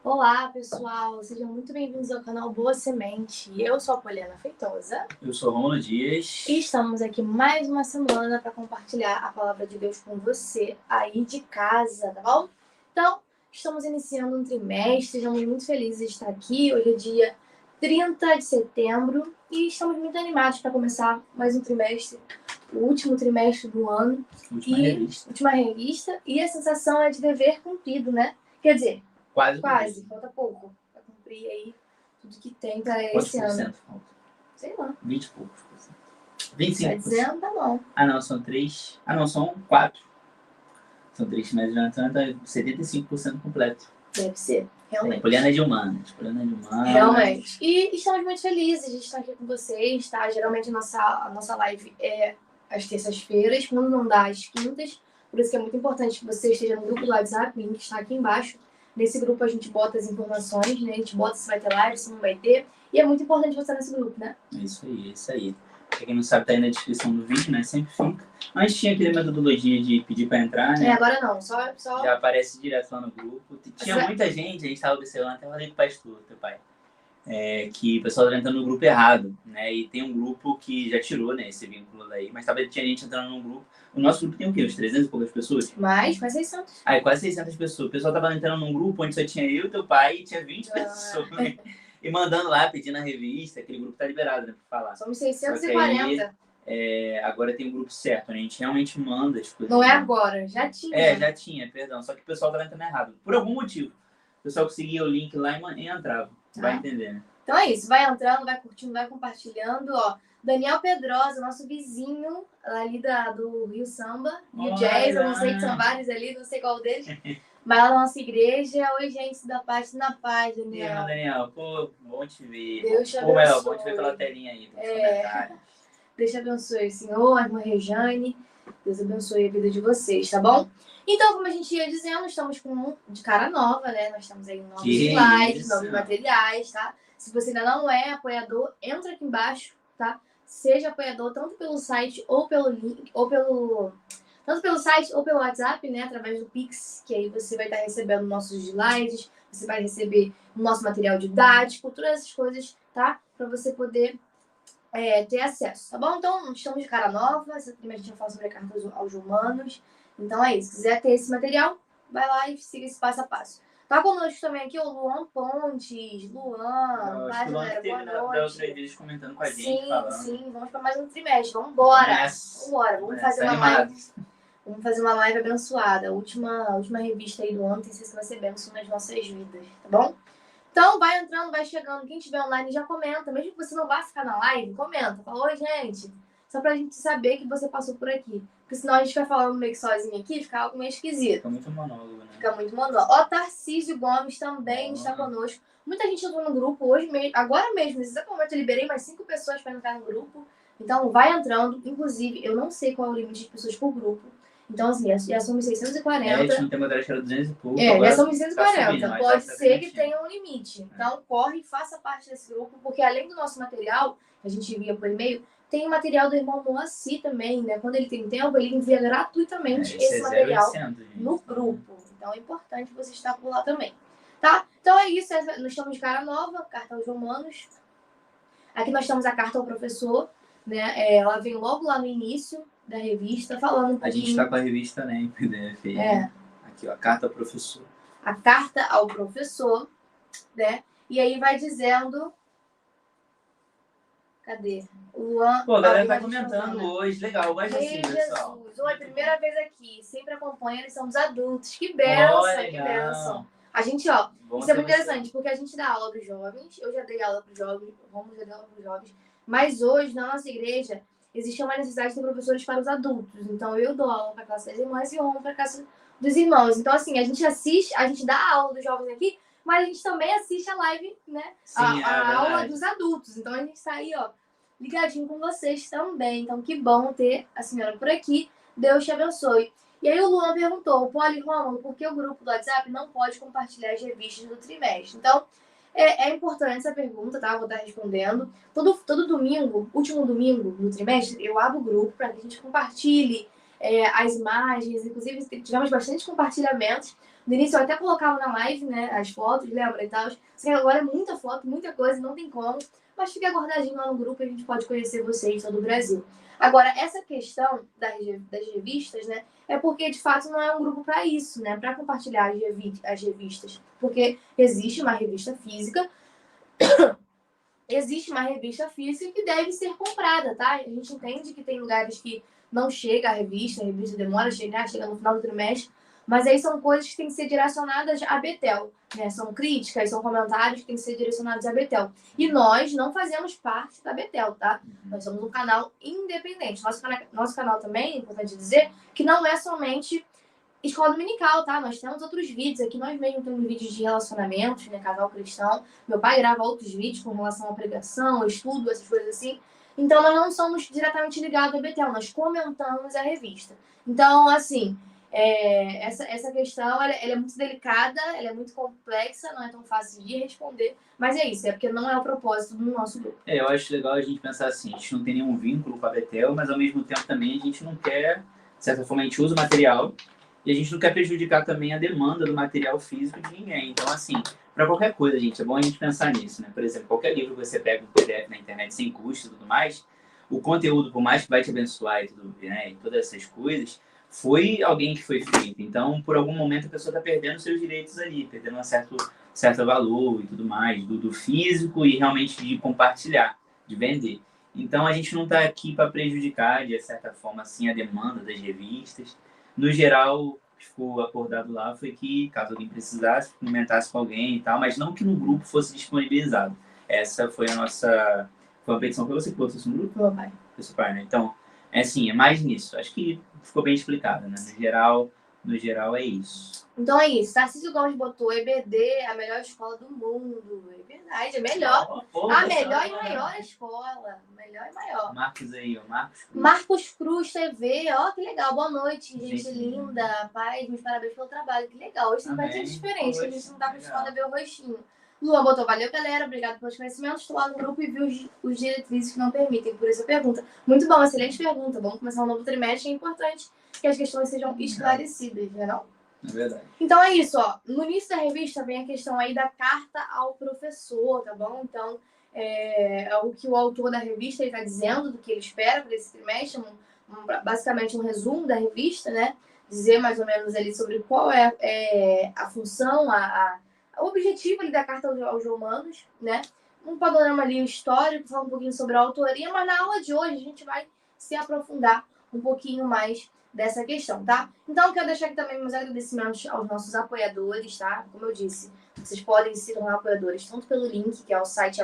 Olá, pessoal! Sejam muito bem-vindos ao canal Boa Semente. Eu sou a Poliana Feitosa. Eu sou Rômulo Dias. E estamos aqui mais uma semana para compartilhar a palavra de Deus com você aí de casa, tá bom? Então, estamos iniciando um trimestre, estamos muito felizes de estar aqui. Hoje é dia 30 de setembro e estamos muito animados para começar mais um trimestre, o último trimestre do ano. Última revista. E a sensação é de dever cumprido, né? Quer dizer, Quase, falta pouco para cumprir aí tudo que tem para esse ano. Falta? Sei lá. 20 e poucos por cento. 25%. Tá dizendo, tá bom. Ah, não, são 3. Ah, não, são 4. São 3 trimestres de ano, então 75% completo. Deve ser, realmente. Poliana de humanas. Realmente. E estamos muito felizes de estar aqui com vocês, tá? Geralmente a nossa live é às terças-feiras, quando não dá às quintas. Por isso que é muito importante que você esteja no grupo do WhatsApp, o link está aqui embaixo. Nesse grupo a gente bota as informações, né? A gente bota se vai ter live, se não vai ter. E é muito importante você estar nesse grupo, né? Isso aí. Pra quem não sabe, tá aí na descrição do vídeo, né? Sempre fica. Antes tinha aquele metodologia de pedir pra entrar, né? Agora não, só... Já aparece direto lá no grupo. Tinha muita gente, a gente tava observando, até falei pro pastor, teu pai. Que o pessoal estava entrando no grupo errado, né? E tem um grupo que já tirou, né, esse vínculo daí, mas tinha gente entrando num grupo. O nosso grupo tem o quê? Uns 300 e poucas pessoas? Mais, quase 600. Quase 600 pessoas. O pessoal tava entrando num grupo onde só tinha eu e teu pai e tinha 20 pessoas. E mandando lá, pedindo a revista, aquele grupo tá liberado, né, pra falar. Somos 640. Agora tem um grupo certo, né? A gente realmente manda, tipo... Não é agora, já tinha. Já tinha, perdão. Só que o pessoal tava entrando errado. Por algum motivo. O pessoal conseguia o link lá e entrava. Vai entender, né? Então é isso, vai entrando, vai curtindo, vai compartilhando, ó. Daniel Pedrosa, nosso vizinho ali do Rio Samba, Rio Jazz, eu não sei que são vários ali, não sei qual deles. Mas lá na nossa igreja, oi gente da paz, na paz, Daniel. Daniel, pô, bom te ver. Deus te abençoe. Bom te ver pela telinha aí, Deus te abençoe, Senhor, a irmã Rejane, Deus abençoe a vida de vocês, tá bom? Então, como a gente ia dizendo, estamos de cara nova, né? Nós estamos aí em novos slides, novos materiais, tá? Se você ainda não é apoiador, entra aqui embaixo, tá? Seja apoiador tanto pelo site ou pelo link, tanto pelo site ou pelo WhatsApp, né? Através do Pix, que aí você vai estar recebendo nossos slides, você vai receber o nosso material didático, todas essas coisas, tá? Para você poder ter acesso, tá bom? Então, estamos de cara nova, essa primeira a gente vai falar sobre a carta aos Romanos. Então é isso, se quiser ter esse material, vai lá e siga esse passo a passo. Tá conosco também aqui o Luan Pontes. Luan, galera, boa noite. Da outra vez comentando com a gente, falando. Sim, vamos para mais um trimestre, vambora. Vamos fazer uma live. Vamos fazer uma live abençoada, a última revista aí do ano, tem certeza que vai ser bênção nas nossas vidas, tá bom? Então, vai entrando, vai chegando. Quem estiver online já comenta. Mesmo que você não vá ficar na live, comenta. Fala, oi, gente. Só pra gente saber que você passou por aqui. Porque senão a gente vai falando meio que sozinho aqui, fica algo meio esquisito. Fica muito monólogo, né? Fica muito monólogo. Ó, Tarcísio Gomes também está conosco. Muita gente entrou no grupo hoje mesmo. Agora mesmo, nesse exato momento, eu liberei mais 5 pessoas para entrar no grupo. Então, vai entrando. Inclusive, eu não sei qual é o limite de pessoas por grupo. Então, assim, já somos 640. A gente não tem matéria que era 200 e pouco. Já somos 640. Pode ser que tenha um limite. Então, corre e faça parte desse grupo, porque além do nosso material, que a gente envia por e-mail, tem o material do irmão Moacir também, né? Quando ele tem tempo, ele envia gratuitamente esse material no grupo. Então, é importante você estar por lá também. Tá? Então, é isso. Nós estamos de cara nova, carta aos Romanos. Aqui nós temos a carta ao professor, né? Ela vem logo lá no início da revista, falando um pouquinho. A gente tá com a revista, né, em PDF. Aqui, ó, a carta ao professor. A carta ao professor, né? E aí vai dizendo... Cadê? Pô, a galera tá comentando hoje. Legal, gosto assim, pessoal. Oi, primeira vez aqui. Sempre acompanha, eles são os adultos. Que benção, que benção. A gente, ó, isso é muito interessante, porque a gente dá aula para os jovens. Eu já dei aula para os jovens, vamos dar aula para os jovens. Mas hoje, na nossa igreja, existe uma necessidade de ter professores para os adultos. Então, eu dou aula para a classe das irmãs e um para a classe dos irmãos. Então, assim, a gente dá a aula dos jovens aqui, mas a gente também assiste a live, né? Sim, a aula dos adultos. Então, a gente está aí, ó, ligadinho com vocês também. Então, que bom ter a senhora por aqui. Deus te abençoe. E aí o Luan perguntou, Poli, Rômulo, por que o grupo do WhatsApp não pode compartilhar as revistas do trimestre? Então, é importante essa pergunta, tá? Vou estar respondendo. Todo domingo, último domingo do trimestre, eu abro o grupo para que a gente compartilhe as imagens, inclusive tivemos bastante compartilhamentos. No início eu até colocava na live, né, as fotos, lembra e tal. Só que agora é muita foto, muita coisa, não tem como. Mas fica guardadinho lá no grupo e a gente pode conhecer vocês, todo o Brasil. Agora, essa questão das revistas, né, é porque, de fato, não é um grupo para isso, né, para compartilhar as revistas. Porque existe uma revista física, que deve ser comprada, tá? A gente entende que tem lugares que não chega a revista demora a chegar, chega no final do trimestre, mas aí são coisas que têm que ser direcionadas à Betel, né? São críticas, são comentários que têm que ser direcionados à Betel. E nós não fazemos parte da Betel, tá? Nós somos um canal independente. Nosso canal também, é importante dizer, que não é somente escola dominical, tá? Nós temos outros vídeos aqui, nós mesmos temos vídeos de relacionamentos, né? Casal cristão. Meu pai grava outros vídeos com relação à pregação, estudo, essas coisas assim. Então, nós não somos diretamente ligados à Betel, nós comentamos a revista. Então, assim, essa questão ela é muito delicada, ela é muito complexa, não é tão fácil de responder, mas é isso, é porque não é o propósito do nosso grupo. Eu acho legal a gente pensar assim, a gente não tem nenhum vínculo com a Betel, mas ao mesmo tempo também a gente não quer, de certa forma, a gente usa o material e a gente não quer prejudicar também a demanda do material físico de ninguém. Então, assim, para qualquer coisa, gente, é bom a gente pensar nisso, né? Por exemplo, qualquer livro que você pega um PDF na internet sem custo e tudo mais, o conteúdo, por mais que vai te abençoar e tudo, né, e todas essas coisas, foi alguém que foi feito. Então, por algum momento, a pessoa está perdendo seus direitos ali, perdendo um certo valor e tudo mais, do físico e realmente de compartilhar, de vender. Então, a gente não está aqui para prejudicar, de certa forma, assim, a demanda das revistas. No geral, o que ficou acordado lá foi que, caso alguém precisasse, comentasse com alguém e tal, mas não que no grupo fosse disponibilizado. Essa foi a nossa... Foi uma petição. Foi você que botou isso no grupo? Meu pai. Foi seu pai, né? Então, é assim, é mais nisso. Acho que ficou bem explicado, né? No geral é isso. Então é isso. Tarcísio Gomes botou EBD, a melhor escola do mundo. É verdade, é melhor. A melhor e maior escola. Melhor e maior. Marcos aí, ó. Marcos Cruz TV. Ó, que legal. Boa noite, gente linda. Paz, meus parabéns pelo trabalho. Que legal. Hoje tem bastante diferente. A gente não tá acostumado a ver o rostinho. Luan botou, valeu, galera. Obrigado pelos conhecimentos. Estou lá no grupo e vi os diretrizes que não permitem. Por isso a pergunta. Muito bom, excelente pergunta. Vamos começar um novo trimestre. É importante que as questões sejam esclarecidas, né, não? É verdade. Então é isso, ó. No início da revista vem a questão aí da carta ao professor, tá bom? Então, é o que o autor da revista está dizendo, do que ele espera para esse trimestre, basicamente um resumo da revista, né? Dizer mais ou menos ali sobre qual é a função, o objetivo ali da carta aos Romanos, né? Um panorama ali histórico, falar um pouquinho sobre a autoria, mas na aula de hoje a gente vai se aprofundar um pouquinho mais dessa questão, tá? Então, eu quero deixar aqui também meus agradecimentos aos nossos apoiadores, tá? Como eu disse, vocês podem se tornar apoiadores tanto pelo link, que é o site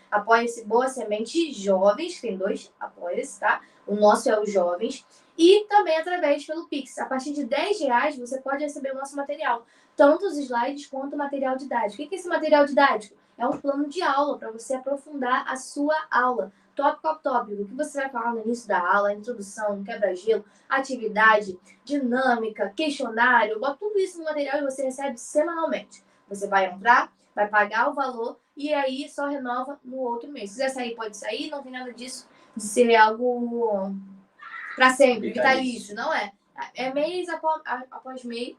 Apoia-se Boa Semente Jovens, tem 2 apoia-se, tá? O nosso é o Jovens. E também através pelo Pix. A partir de R$10 você pode receber o nosso material, tanto os slides quanto o material didático. O que é esse material didático? É um plano de aula para você aprofundar a sua aula. Tópico, o que você vai falar no início da aula, introdução, quebra-gelo, atividade, dinâmica, questionário, bota tudo isso no material e você recebe semanalmente. Você vai entrar, vai pagar o valor e aí só renova no outro mês. Se quiser sair, pode sair, não tem nada disso de ser algo para sempre, vitalício, não é? É mês após mês,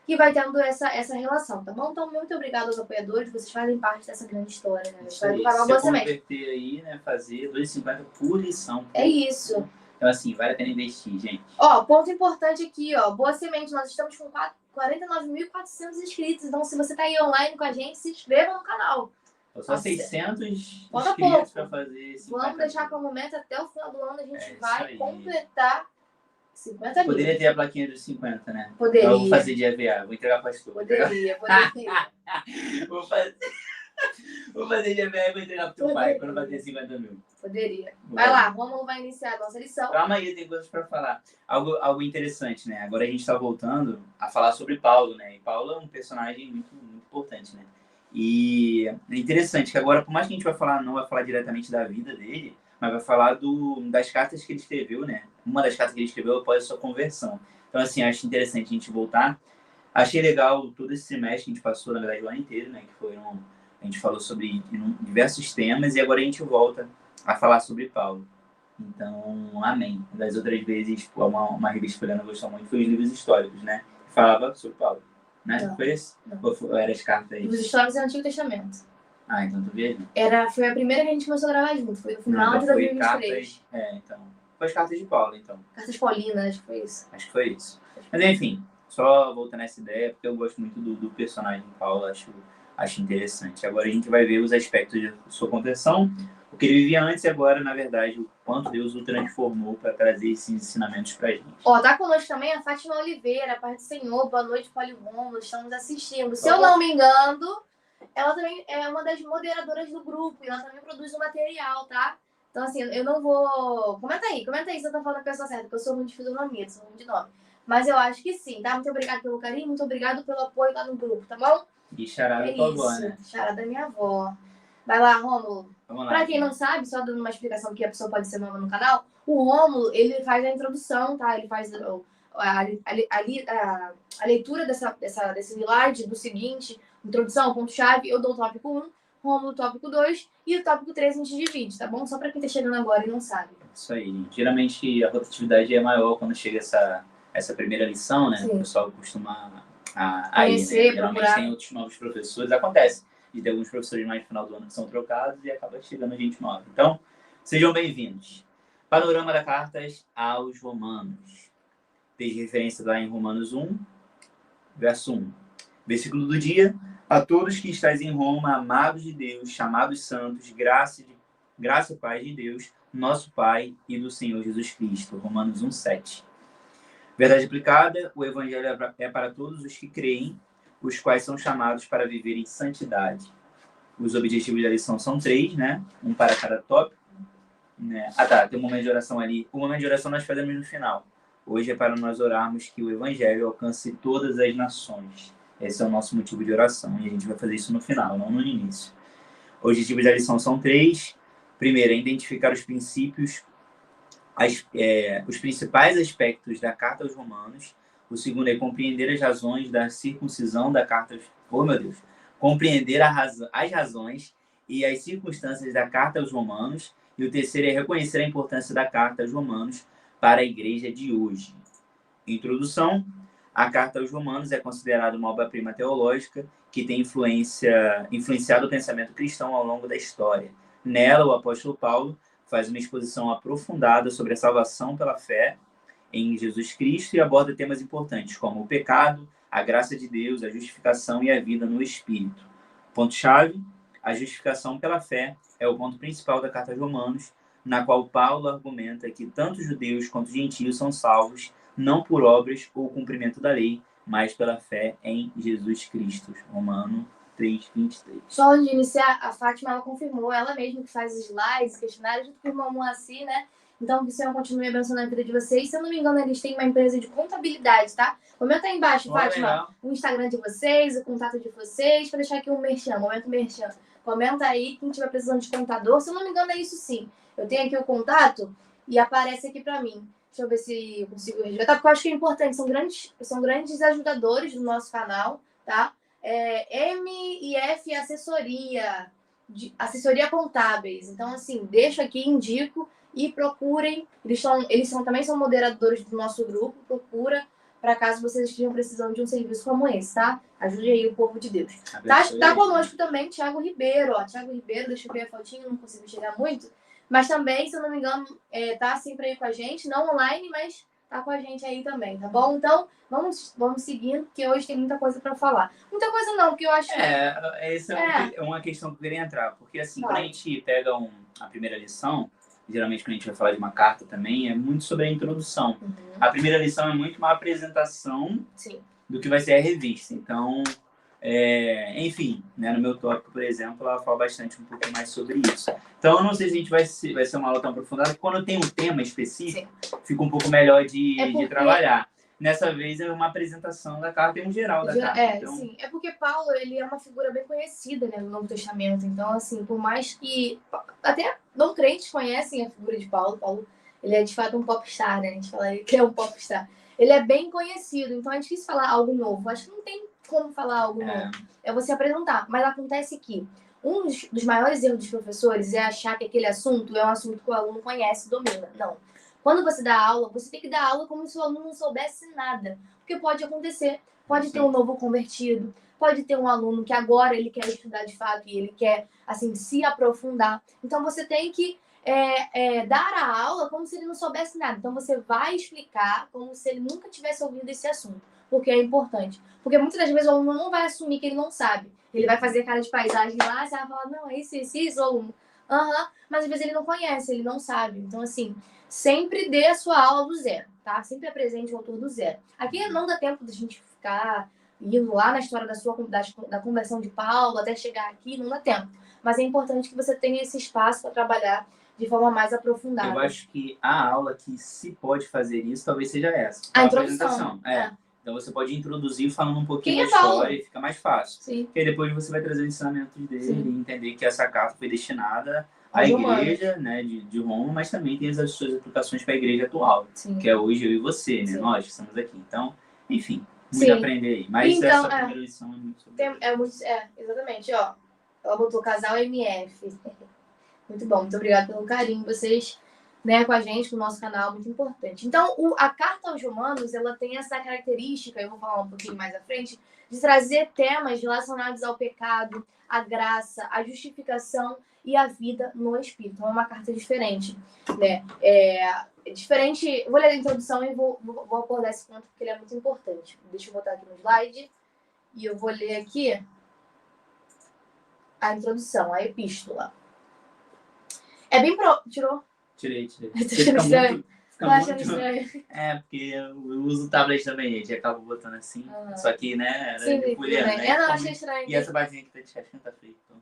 que vai tendo essa relação, tá bom? Então, muito obrigada aos apoiadores, vocês fazem parte dessa grande história, né? A história do canal Boa Semente. Converter aí, né? Fazer R$2,50 por lição. É isso. Então, assim, vale a pena investir, gente. Ó, ponto importante aqui, ó. Boa Semente, nós estamos com 49.400 inscritos. Então, se você tá aí online com a gente, se inscreva no canal. Só 600 inscritos para fazer esse. Vamos deixar como meta até o final do ano, a gente vai completar 50 mil. Poderia ter a plaquinha dos 50, né? Poderia. Eu vou fazer de EVA, vou entregar para o pastor. Poderia. Vou fazer de EVA e vou entregar para o teu pai quando bater 50 mil. Poderia. Vai lá, Romulo vai iniciar a nossa lição. Calma aí, tem coisas para falar. Algo interessante, né? Agora a gente está voltando a falar sobre Paulo, né? E Paulo é um personagem muito, muito importante, né? E é interessante que agora, por mais que a gente não vai falar diretamente da vida dele, mas vai falar das cartas que ele escreveu, né? Uma das cartas que ele escreveu após a sua conversão. Então, assim, acho interessante a gente voltar. Achei legal todo esse semestre que a gente passou, na verdade, o ano inteiro, né? A gente falou sobre diversos temas e agora a gente volta a falar sobre Paulo. Então, amém. Das outras vezes, uma revista que a Helena gostou muito foi os livros históricos, né? Falava sobre Paulo, né? Não. Foi esse? Não. Ou eram as cartas? Os históricos é o Antigo Testamento. Ah, então tu viajou. Foi a primeira que a gente começou a gravar junto. Foi no final de 2023. Então. Foi as cartas de Paulo, então. Cartas Paulinas, acho que foi isso. Acho que foi isso. Mas enfim, só voltando nessa ideia, porque eu gosto muito do personagem Paulo, acho interessante. Agora a gente vai ver os aspectos de sua conversão, o que ele vivia antes e agora, na verdade, o quanto Deus o transformou para trazer esses ensinamentos pra gente. Ó, tá conosco também a Fátima Oliveira, Paz do Senhor, boa noite, Poliromo, estamos assistindo. Se eu não me engano, ela também é uma das moderadoras do grupo e ela também produz o material, tá? Então, assim, eu não vou... Comenta aí se eu tô falando a pessoa certa, porque eu sou muito de fisionomia, sou muito de nome. Mas eu acho que sim, tá? Muito obrigada pelo carinho, muito obrigado pelo apoio lá no grupo, tá bom? E charada da tua avó, né? Charada da minha avó. Vai lá, Rômulo. Vamos lá. Pra quem não sabe, só dando uma explicação que a pessoa pode ser nova no canal, o Rômulo, ele faz a introdução, tá? Ele faz a leitura desse slide do seguinte, introdução, ponto-chave, eu dou o tópico 1, Rômulo, tópico 2, e o tópico 3 a gente divide, tá bom? Só pra quem tá chegando agora e não sabe. Isso aí. Geralmente a rotatividade é maior quando chega essa primeira lição, né? Sim. O pessoal costuma conhecer, né? Geralmente tem outros novos professores. Acontece de ter alguns professores mais no final do ano que são trocados e acaba chegando gente nova. Então, sejam bem-vindos. Panorama da Cartas aos Romanos. Desde referência lá em Romanos 1, verso 1. Versículo do dia. A todos que estáis em Roma, amados de Deus, chamados santos, graça e paz de Deus, nosso Pai e do Senhor Jesus Cristo. Romanos 1, 7. Verdade aplicada, o Evangelho é para todos os que creem, os quais são chamados para viver em santidade. Os objetivos da lição são 3, né? Um para cada tópico. Né? Tem um momento de oração ali. O momento de oração nós fazemos no final. Hoje é para nós orarmos que o Evangelho alcance todas as nações. Esse é o nosso motivo de oração. E a gente vai fazer isso no final, não no início. Os objetivos da lição são 3. Primeiro, é identificar os princípios, os principais aspectos da Carta aos Romanos. O segundo é compreender as razões da circuncisão da Carta... Oh, meu Deus! Compreender as razões e as circunstâncias da Carta aos Romanos. E o terceiro é reconhecer a importância da Carta aos Romanos para a igreja de hoje. Introdução. A Carta aos Romanos é considerada uma obra-prima teológica que tem influenciado o pensamento cristão ao longo da história. Nela, o apóstolo Paulo faz uma exposição aprofundada sobre a salvação pela fé em Jesus Cristo e aborda temas importantes como o pecado, a graça de Deus, a justificação e a vida no Espírito. Ponto-chave: a justificação pela fé é o ponto principal da Carta aos Romanos, na qual Paulo argumenta que tanto judeus quanto gentios são salvos, não por obras ou cumprimento da lei, mas pela fé em Jesus Cristo. Romano 3:23. Só antes de iniciar, a Fátima, ela confirmou, ela mesma que faz slides, questionários, junto com o irmão Moacir, né? Então, que o Senhor continue abençoando a vida de vocês. Se eu não me engano, eles têm uma empresa de contabilidade, tá? Comenta aí embaixo, Fátima, o Instagram de vocês, o contato de vocês, para deixar aqui um merchan, momento merchan. Comenta aí, quem tiver precisando de contador. Se eu não me engano, é isso sim. Eu tenho aqui o contato e aparece aqui para mim. Deixa eu ver se eu consigo resgatar, porque eu acho que é importante. São grandes ajudadores do nosso canal, tá? M&F Assessoria Contábeis. Então, assim, deixo aqui, indico e procurem. Também são moderadores do nosso grupo. Procura para caso vocês estejam precisando de um serviço como esse, tá? Ajude aí o povo de Deus. Tá conosco também Thiago Ribeiro, ó. Thiago Ribeiro, deixa eu ver a fotinha, não consigo chegar muito. Mas também, se eu não me engano, tá sempre aí com a gente. Não online, mas tá com a gente aí também, tá bom? Então, vamos seguindo, porque hoje tem muita coisa para falar. Muita coisa não, porque eu acho que... Essa é uma questão que eu queria entrar. Porque, assim, quando a gente pega a primeira lição, geralmente quando a gente vai falar de uma carta também, é muito sobre a introdução. Uhum. A primeira lição é muito uma apresentação do que vai ser a revista. Então, enfim, né, no meu tópico, por exemplo, ela fala bastante um pouco mais sobre isso. Então, eu não sei se a gente vai ser uma aula tão aprofundada, porque quando tem um tema específico, fica um pouco melhor de trabalhar. Nessa vez é uma apresentação da carta e um geral da carta. Então... Sim. É porque Paulo, ele é uma figura bem conhecida, né, no Novo Testamento. Então, assim, por mais que... Até não crentes conhecem a figura de Paulo. Paulo, ele é de fato um popstar, né? A gente fala que é um popstar. Ele é bem conhecido, então é difícil falar algo novo. Acho que não tem como falar algo novo. É você apresentar. Mas acontece que Um dos maiores erros dos professores é achar que aquele assunto é um assunto que o aluno conhece e domina. Não. Quando você dá aula, você tem que dar aula como se o aluno não soubesse nada. Porque pode acontecer. Pode ter um novo convertido, pode ter um aluno que agora ele quer estudar de fato e ele quer, assim, se aprofundar. Então, você tem que dar a aula como se ele não soubesse nada. Então, você vai explicar como se ele nunca tivesse ouvido esse assunto. Porque é importante. Porque muitas das vezes o aluno não vai assumir que ele não sabe. Ele vai fazer cara de paisagem lá, você vai falar, não, é isso, aluno. Mas às vezes ele não conhece, ele não sabe. Então, assim, sempre dê a sua aula do zero, tá? Sempre apresente o autor do zero. Aqui não dá tempo da gente ficar indo lá na história da conversão de Paulo até chegar aqui, não dá tempo. Mas é importante que você tenha esse espaço para trabalhar de forma mais aprofundada. Eu acho que a aula que se pode fazer isso talvez seja essa. A introdução. Então você pode introduzir falando um pouquinho da história e fica mais fácil. Sim. Porque depois você vai trazer o ensinamento dele Sim. e entender que essa carta foi destinada à igreja, né, de Roma, mas também tem as suas aplicações para a igreja atual, Sim. que é hoje eu e você, né? Sim. Nós que estamos aqui. Então, enfim, muito aprender aí. Mas então, essa primeira lição é muito sobre exatamente, ó. Ela botou casal MF. Muito bom, muito obrigada pelo carinho. Vocês, né, com a gente, com o nosso canal, muito importante. Então, a carta aos Romanos, ela tem essa característica, eu vou falar um pouquinho mais à frente, de trazer temas relacionados ao pecado, à graça, à justificação e à vida no Espírito. Então, é uma carta diferente, né? Diferente. Vou ler a introdução e vou abordar esse ponto porque ele é muito importante. Deixa eu botar aqui no slide e eu vou ler aqui a introdução, a epístola. É bem Tirou? Tirei. Fica muito... Tô achando estranho. Porque eu uso o tablet também, gente. Acabo botando assim. Só que, né? Sim, né? Não, achei estranho. E essa barrinha aqui tá de chat, tá feio. Então.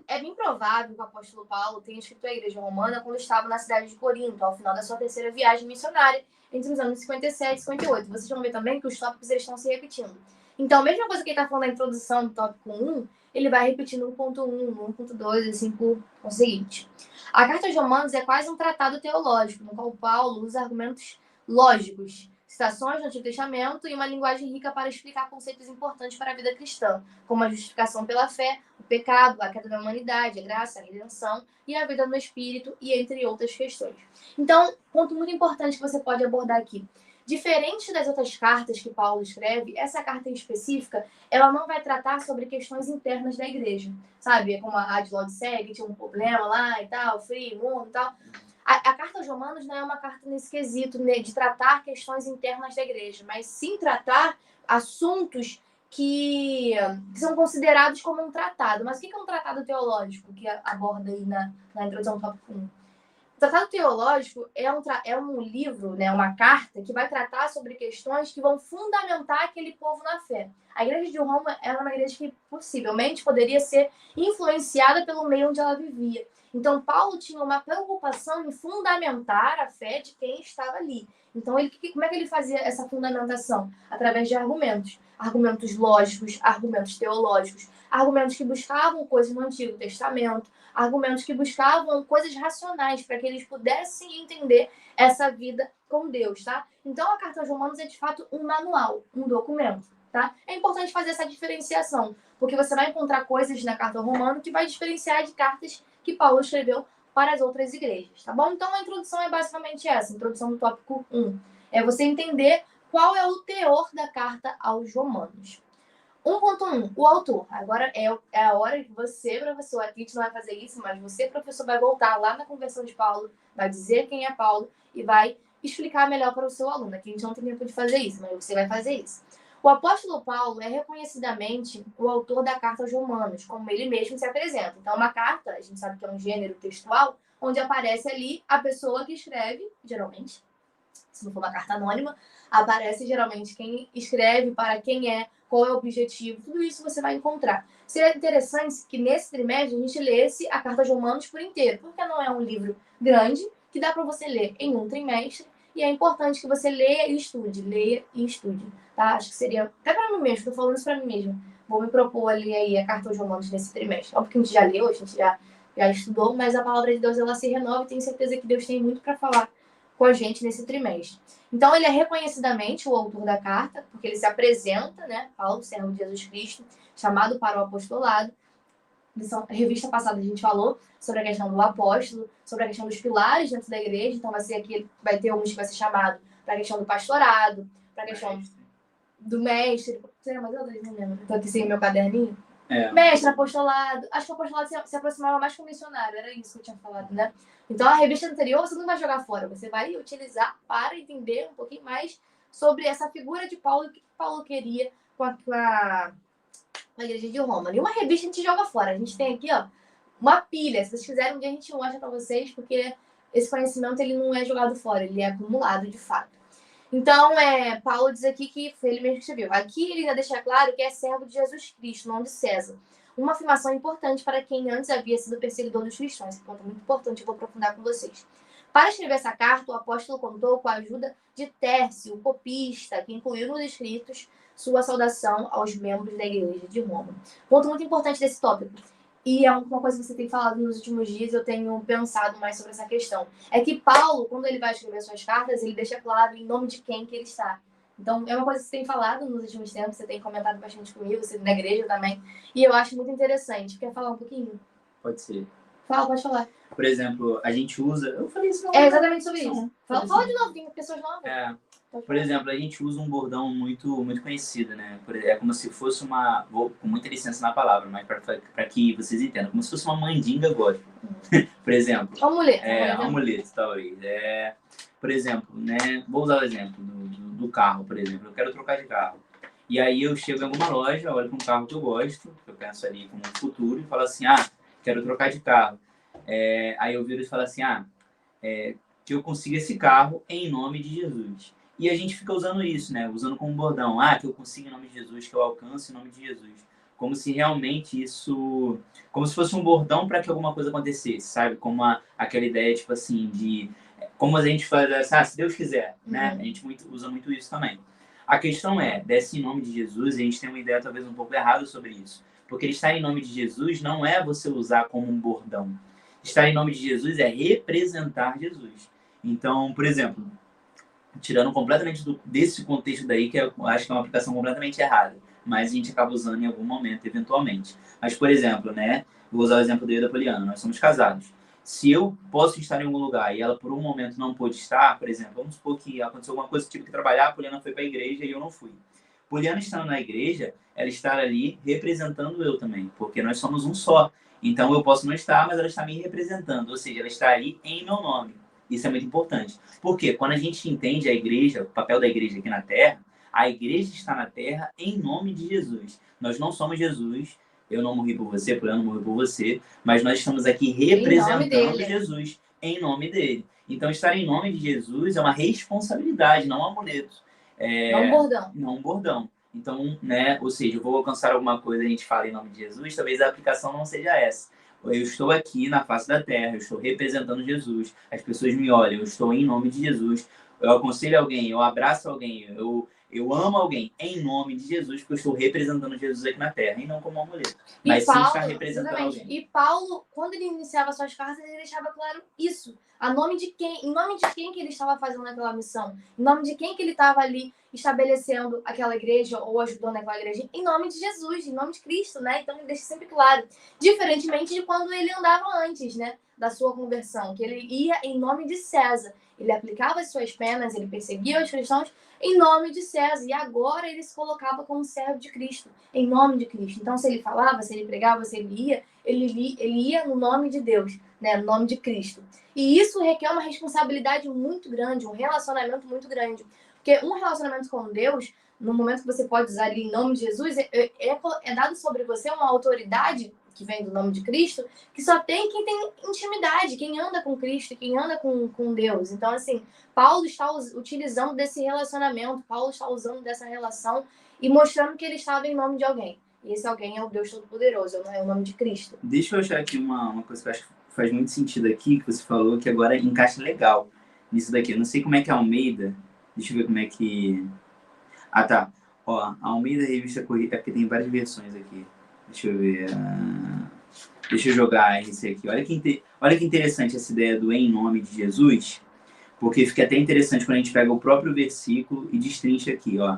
É bem provável que o apóstolo Paulo tenha escrito a igreja romana quando estava na cidade de Corinto, ao final da sua terceira viagem missionária, entre os anos 57 e 58. Vocês vão ver também que os tópicos eles estão se repetindo. Então, a mesma coisa que ele está falando na introdução do tópico 1, ele vai repetindo no ponto 1, no ponto 2, assim por conseguinte. A Carta aos Romanos é quase um tratado teológico, no qual Paulo usa argumentos lógicos, citações do Antigo Testamento e uma linguagem rica para explicar conceitos importantes para a vida cristã, como a justificação pela fé, o pecado, a queda da humanidade, a graça, a redenção e a vida no Espírito, e entre outras questões. Então, ponto muito importante que você pode abordar aqui. Diferente das outras cartas que Paulo escreve, essa carta em específica, ela não vai tratar sobre questões internas da igreja, sabe? Como a de Laodiceia, que tinha um problema lá e tal, frio, mundo e tal. A carta aos Romanos não é uma carta nesse quesito, né, de tratar questões internas da igreja, mas sim tratar assuntos que são considerados como um tratado. Mas o que é um tratado teológico que aborda aí na introdução do tópico 1? O tratado teológico é um livro, né, uma carta, que vai tratar sobre questões que vão fundamentar aquele povo na fé. A igreja de Roma era uma igreja que possivelmente poderia ser influenciada pelo meio onde ela vivia. Então, Paulo tinha uma preocupação em fundamentar a fé de quem estava ali. Então, como é que ele fazia essa fundamentação? Através de argumentos. Argumentos lógicos, argumentos teológicos, argumentos que buscavam coisas no Antigo Testamento, argumentos que buscavam coisas racionais para que eles pudessem entender essa vida com Deus, tá? Então, a Carta aos Romanos é, de fato, um manual, um documento, tá? É importante fazer essa diferenciação, porque você vai encontrar coisas na Carta aos Romanos que vai diferenciar de cartas que Paulo escreveu para as outras igrejas, tá bom? Então, a introdução é basicamente essa, a introdução do tópico 1. É você entender qual é o teor da Carta aos Romanos. 1.1, o autor. Agora é a hora que você, professor, aqui a gente não vai fazer isso, mas você, professor, vai voltar lá na conversão de Paulo, vai dizer quem é Paulo e vai explicar melhor para o seu aluno. Aqui a gente não tem tempo de fazer isso, mas você vai fazer isso. O apóstolo Paulo é reconhecidamente o autor da Carta aos Romanos, como ele mesmo se apresenta. Então, uma carta, a gente sabe que é um gênero textual, onde aparece ali a pessoa que escreve, geralmente, se não for uma carta anônima, aparece geralmente quem escreve, para quem é, qual é o objetivo, tudo isso você vai encontrar. Seria interessante que nesse trimestre a gente lesse a Carta aos Romanos por inteiro, porque não é um livro grande, que dá para você ler em um trimestre, e é importante que você leia e estude, tá? Acho que seria, até para mim mesmo, estou falando isso para mim mesmo, vou me propor a ler aí a Carta aos Romanos nesse trimestre. Óbvio que a gente já leu, a gente já estudou, mas a palavra de Deus ela se renova e tenho certeza que Deus tem muito para falar com a gente nesse trimestre. Então, ele é reconhecidamente o autor da carta, porque ele se apresenta, né, Paulo, servo de Jesus Cristo, chamado para o apostolado, revista passada a gente falou sobre a questão do apóstolo, sobre a questão dos pilares dentro da igreja. Então vai ter uns que vai ser chamado para a questão do pastorado, para a questão do mestre. Será mais outra? Não lembro. Então aqui sem meu caderninho. Mestre, apostolado. Acho que o apostolado se aproximava mais com o missionário. Era isso que eu tinha falado, né? Então a revista anterior você não vai jogar fora. Você vai utilizar para entender um pouquinho mais sobre essa figura de Paulo, o que Paulo queria com a igreja de Roma. E uma revista a gente joga fora. A gente tem aqui, ó, uma pilha. Se vocês quiserem, um dia a gente mostra para vocês, porque esse conhecimento ele não é jogado fora, ele é acumulado de fato. Então, Paulo diz aqui que foi ele mesmo que escreveu. Aqui ele ainda deixa claro que é servo de Jesus Cristo, não de César. Uma afirmação importante para quem antes havia sido perseguidor dos cristãos. Esse ponto é muito importante, eu vou aprofundar com vocês. Para escrever essa carta, o apóstolo contou com a ajuda de Tércio, o copista, que incluiu nos escritos sua saudação aos membros da igreja de Roma. Ponto muito importante desse tópico. E é uma coisa que você tem falado nos últimos dias, eu tenho pensado mais sobre essa questão. É que Paulo, quando ele vai escrever suas cartas, ele deixa claro em nome de quem que ele está. Então, é uma coisa que você tem falado nos últimos tempos, você tem comentado bastante comigo, você na igreja também. E eu acho muito interessante. Quer falar um pouquinho? Pode ser. Pode falar. Por exemplo, a gente usa... Eu falei isso não. É exatamente sobre isso. Fala de novo, tem pessoas novas. Por exemplo, a gente usa um bordão muito, muito conhecido, né? É como se fosse uma... Vou com muita licença na palavra, mas para que vocês entendam. Como se fosse uma mandinga gospel. Por exemplo. Amuleto. Amuleto, talvez. Por exemplo, né? Vou usar o exemplo do carro, por exemplo. Eu quero trocar de carro. E aí eu chego em alguma loja, olho para um carro que eu gosto, que eu penso ali como um futuro, e falo assim, quero trocar de carro. Aí eu viro e falo assim, que eu consiga esse carro em nome de Jesus. E a gente fica usando isso, né? Usando como bordão. Que eu consiga em nome de Jesus, que eu alcance em nome de Jesus. Como se realmente isso... Como se fosse um bordão para que alguma coisa acontecesse, sabe? Como aquela ideia, tipo assim, de... Como a gente faz, se Deus quiser, né? A gente usa muito isso também. A questão desce em nome de Jesus, e a gente tem uma ideia talvez um pouco errada sobre isso. Porque estar em nome de Jesus não é você usar como um bordão. Estar em nome de Jesus é representar Jesus. Então, por exemplo... Tirando completamente desse contexto daí, que eu acho que é uma aplicação completamente errada, mas a gente acaba usando em algum momento, eventualmente. Mas, por exemplo, né, vou usar o exemplo da Poliana, nós somos casados. Se eu posso estar em algum lugar e ela por um momento não pôde estar, por exemplo, vamos supor que aconteceu alguma coisa, tive que trabalhar, a Poliana foi para a igreja e eu não fui. Poliana estando na igreja, ela está ali representando eu também, porque nós somos um só. Então eu posso não estar, mas ela está me representando, ou seja, ela está ali em meu nome. Isso é muito importante. Porque quando a gente entende a igreja, o papel da igreja aqui na Terra, a igreja está na Terra em nome de Jesus. Nós não somos Jesus, eu não morri por você, Poliana não morreu por você, mas nós estamos aqui representando Jesus em nome dele. Então, estar em nome de Jesus é uma responsabilidade, não um amuleto. Não um bordão. Não um bordão. Então, né, ou seja, eu vou alcançar alguma coisa e a gente fala em nome de Jesus, talvez a aplicação não seja essa. Eu estou aqui na face da terra, eu estou representando Jesus, as pessoas me olham, eu estou em nome de Jesus, eu aconselho alguém, eu abraço alguém, eu amo alguém em nome de Jesus, porque eu estou representando Jesus aqui na terra, e não como um amuleto, mas sim estar representando alguém. E Paulo, quando ele iniciava suas cartas, ele deixava claro isso, em nome de quem que ele estava fazendo aquela missão, em nome de quem que ele estava ali estabelecendo aquela igreja ou ajudando aquela igreja, em nome de Jesus, em nome de Cristo, né? Então ele deixa sempre claro, diferentemente de quando ele andava antes, né, da sua conversão, que ele ia em nome de César, ele aplicava as suas penas, ele perseguia os cristãos em nome de César, e agora ele se colocava como servo de Cristo, em nome de Cristo. Então, se ele falava, se ele pregava, se ele ia no nome de Deus, né, no nome de Cristo. E isso requer uma responsabilidade muito grande, um relacionamento muito grande. Porque um relacionamento com Deus, no momento que você pode usar ali em nome de Jesus, é dado sobre você uma autoridade que vem do nome de Cristo, que só tem quem tem intimidade, quem anda com Cristo, quem anda com Deus. Então, assim, Paulo está utilizando desse relacionamento, Paulo está usando dessa relação e mostrando que ele estava em nome de alguém. E esse alguém é o Deus Todo-Poderoso, não é o nome de Cristo. Deixa eu achar aqui uma coisa que eu acho que faz muito sentido aqui, que você falou, que agora encaixa legal nisso daqui. Eu não sei como é que é a Almeida, deixa eu ver como é que... Ah, tá. Ó, a Almeida Revista Corrigida, é porque tem várias versões aqui. Deixa eu ver... Deixa eu jogar esse aqui. Olha que interessante essa ideia do em nome de Jesus, porque fica até interessante quando a gente pega o próprio versículo e destrincha aqui, ó.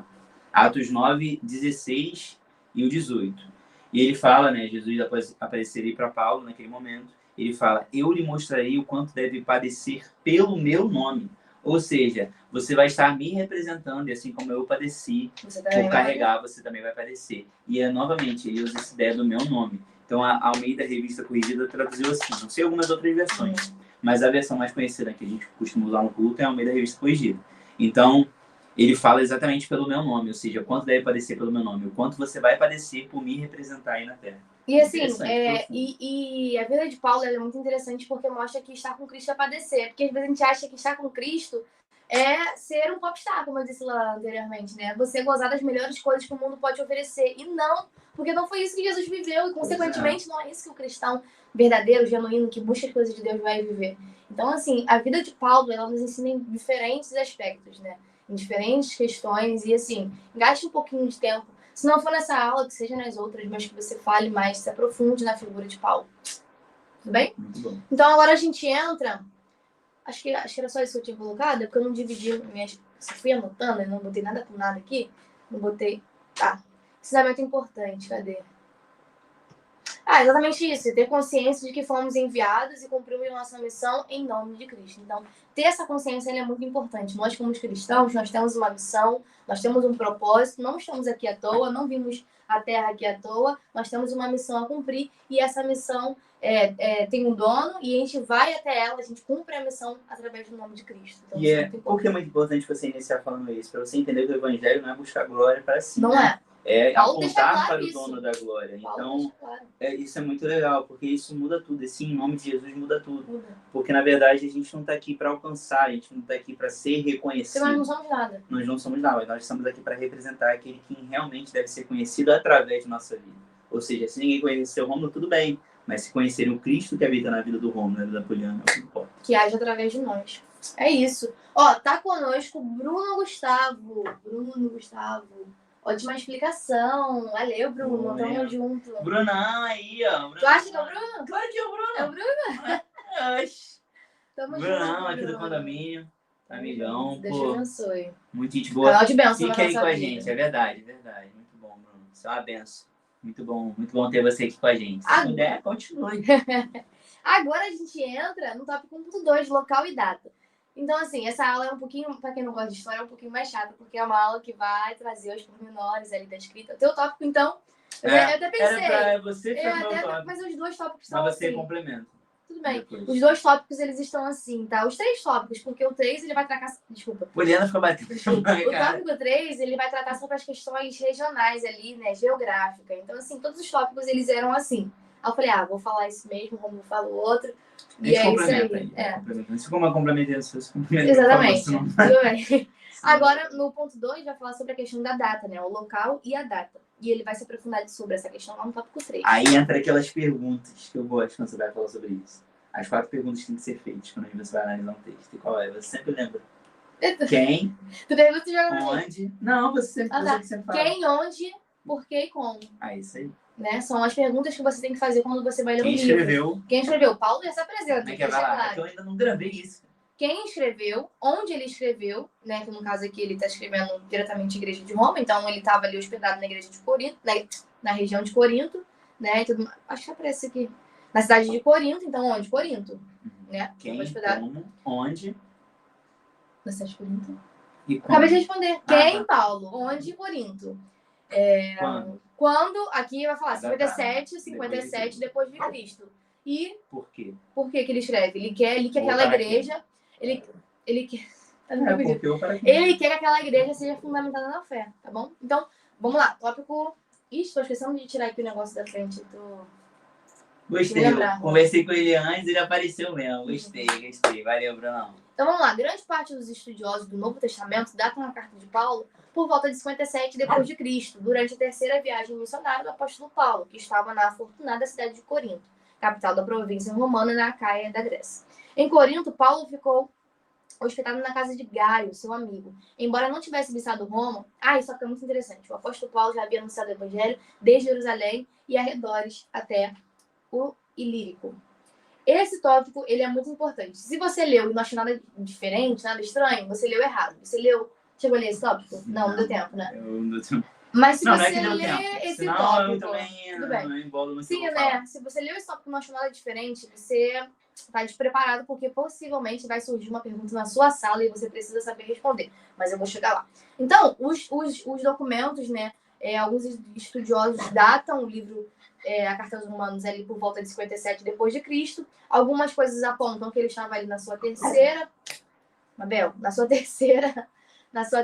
Atos 9, 16 e o 18. E ele fala, né, Jesus após apareceria para Paulo naquele momento, ele fala, eu lhe mostrarei o quanto deve padecer pelo meu nome. Ou seja, você vai estar me representando, e assim como eu padeci por carregar, você também vai padecer. E, novamente, ele usa essa ideia do meu nome. Então, a Almeida Revista Corrigida traduziu assim, não sei algumas outras versões, mas a versão mais conhecida que a gente costuma usar no culto é a Almeida Revista Corrigida. Então, ele fala exatamente pelo meu nome, ou seja, o quanto deve padecer pelo meu nome, o quanto você vai padecer por me representar aí na Terra. E assim, e a vida de Paulo é muito interessante porque mostra que estar com Cristo é padecer. Porque às vezes a gente acha que estar com Cristo é ser um popstar, como eu disse lá anteriormente, né? Você gozar das melhores coisas que o mundo pode oferecer. E não, porque não foi isso que Jesus viveu. E, consequentemente, não é isso que o cristão verdadeiro, genuíno, que busca as coisas de Deus vai viver. Então, assim, a vida de Paulo, ela nos ensina em diferentes aspectos, né? Em diferentes questões. E, assim, gaste um pouquinho de tempo. Se não for nessa aula, que seja nas outras, mas que você fale mais, se aprofunde na figura de Paulo. Tudo bem? Muito bom. Então, agora a gente entra... Acho que era só isso que eu tinha colocado, é porque eu não dividi minhas... Se fui anotando, eu não botei nada com nada aqui. Não botei... Tá. Ensinamento importante, cadê? Exatamente isso. Ter consciência de que fomos enviados e cumprimos nossa missão em nome de Cristo. Então, ter essa consciência é muito importante. Nós, como cristãos, nós temos uma missão, nós temos um propósito, não estamos aqui à toa, não vimos a Terra aqui à toa, nós temos uma missão a cumprir e essa missão tem um dono e a gente vai até ela, a gente cumpre a missão através do nome de Cristo. Então, por que é muito importante você iniciar falando isso? Para você entender que o Evangelho não é buscar glória para si. Não é. É Paulo apontar para isso. o dono da glória. Paulo então, isso é muito legal, porque isso muda tudo. Esse em nome de Jesus muda tudo. Porque, na verdade, a gente não está aqui para alcançar, a gente não está aqui para ser reconhecido. Porque nós não somos nada. Nós não somos nada, nós estamos aqui para representar aquele que realmente deve ser conhecido através de nossa vida. Ou seja, se ninguém conhecer o Rômulo, tudo bem. Mas se conhecerem o Cristo que habita na vida do Rômulo, na vida da Poliana, é o que importa. Que age através de nós. É isso. Ó, tá conosco Bruno Gustavo. Ótima explicação. Valeu, Bruno. Tamo junto. Brunão aí, ó. Brunão. Tu acha que é o Bruno? Claro que é o Bruno. É o Bruno? Oxi. Tamo Brunão, junto, aqui do Bruno. condomínio. Amigão. Deus te abençoe. Muito gente boa. Canal de bênção Fica na aí nossa com a vida. gente, é verdade. Muito bom, Bruno. Isso é uma benção. Muito bom ter você aqui com a gente. Se puder, continue. Agora a gente entra no tópico 1.2, local e data. Então, assim, essa aula é um pouquinho, para quem não gosta de história, é um pouquinho mais chata, porque é uma aula que vai trazer os pormenores ali da escrita. O teu tópico, então, eu até pensei. Era pra você foi meu tópico. Mas os dois tópicos estão Mas você assim. complementa. Tudo bem. Depois. Os dois tópicos, eles estão assim, tá? Os 3 tópicos, porque o 3, ele vai tratar... Desculpa. Poliana fica batendo. O tópico 3, ele vai tratar sobre as questões regionais ali, né? Geográfica. Então, assim, todos os tópicos, eles eram assim. Aí eu falei, vou falar isso mesmo, como eu falo o outro. E é isso aí. Se for uma complementação, você complementa. Exatamente. Tudo bem. Agora, no ponto 2, vai falar sobre a questão da data, né? O local e a data. E ele vai se aprofundar sobre essa questão lá no tópico 3. Aí entra aquelas perguntas que eu gosto quando você vai falar sobre isso. As 4 perguntas que têm que ser feitas quando você vai analisar um texto. E qual é? Você sempre lembra. Quem? Tu pergunta e joga onde? Não, você sempre fala. Quem, onde, por quê e como. Isso aí. Né? São as perguntas que você tem que fazer quando você vai ler um livro. Escreveu? Quem escreveu? Paulo já se apresenta. Como é que vai lá? Eu ainda não gravei isso. Quem escreveu, onde ele escreveu, né? Que no caso aqui ele está escrevendo diretamente a igreja de Roma, então ele estava ali hospedado na igreja de Corinto, na região de Corinto, né? E tudo, acho que aparece aqui. Na cidade de Corinto, então onde? Corinto. Né? Quem, como, onde? Na cidade de Corinto. E como? Acabei de responder. Quem, Paulo? Onde? Corinto. Quando? Aqui vai falar 57 depois de Cristo. E por quê? Por que ele escreve? Ele quer que aquela igreja... Ele quer... Ele quer que aquela igreja seja fundamentada na fé, tá bom? Então, vamos lá. Tópico... Estou esquecendo de tirar aqui o negócio da frente. Gostei. Conversei com ele antes e ele apareceu mesmo. Gostei. Valeu, Brunão. Então, vamos lá. Grande parte dos estudiosos do Novo Testamento datam a carta de Paulo por volta de 57 depois de Cristo, durante a terceira viagem missionária do apóstolo Paulo, que estava na afortunada cidade de Corinto, capital da província romana na Acaia da Grécia. Em Corinto, Paulo ficou hospedado na casa de Gaio, seu amigo. Embora não tivesse visitado Roma, isso aqui é muito interessante. O apóstolo Paulo já havia anunciado o evangelho desde Jerusalém e arredores até o Ilírico. Esse tópico, ele é muito importante. Se você leu e não achou nada diferente, nada estranho, você leu errado. Você leu... Chegou a ler esse tópico? Não deu tempo, né? Não deu tempo. Mas se Não, não é você que deu ler tempo. esse Senão tópico, eu também tudo bem. não embolo no que Sim, eu vou falar. né? Se você ler esse tópico numa chamada diferente, você tá despreparado, porque possivelmente vai surgir uma pergunta na sua sala e você precisa saber responder. Mas eu vou chegar lá. Então, os documentos, né? Alguns estudiosos datam o livro, a Carta aos Romanos, ali por volta de 57 depois de Cristo. Algumas coisas apontam que ele estava ali na sua terceira, Mabel, na sua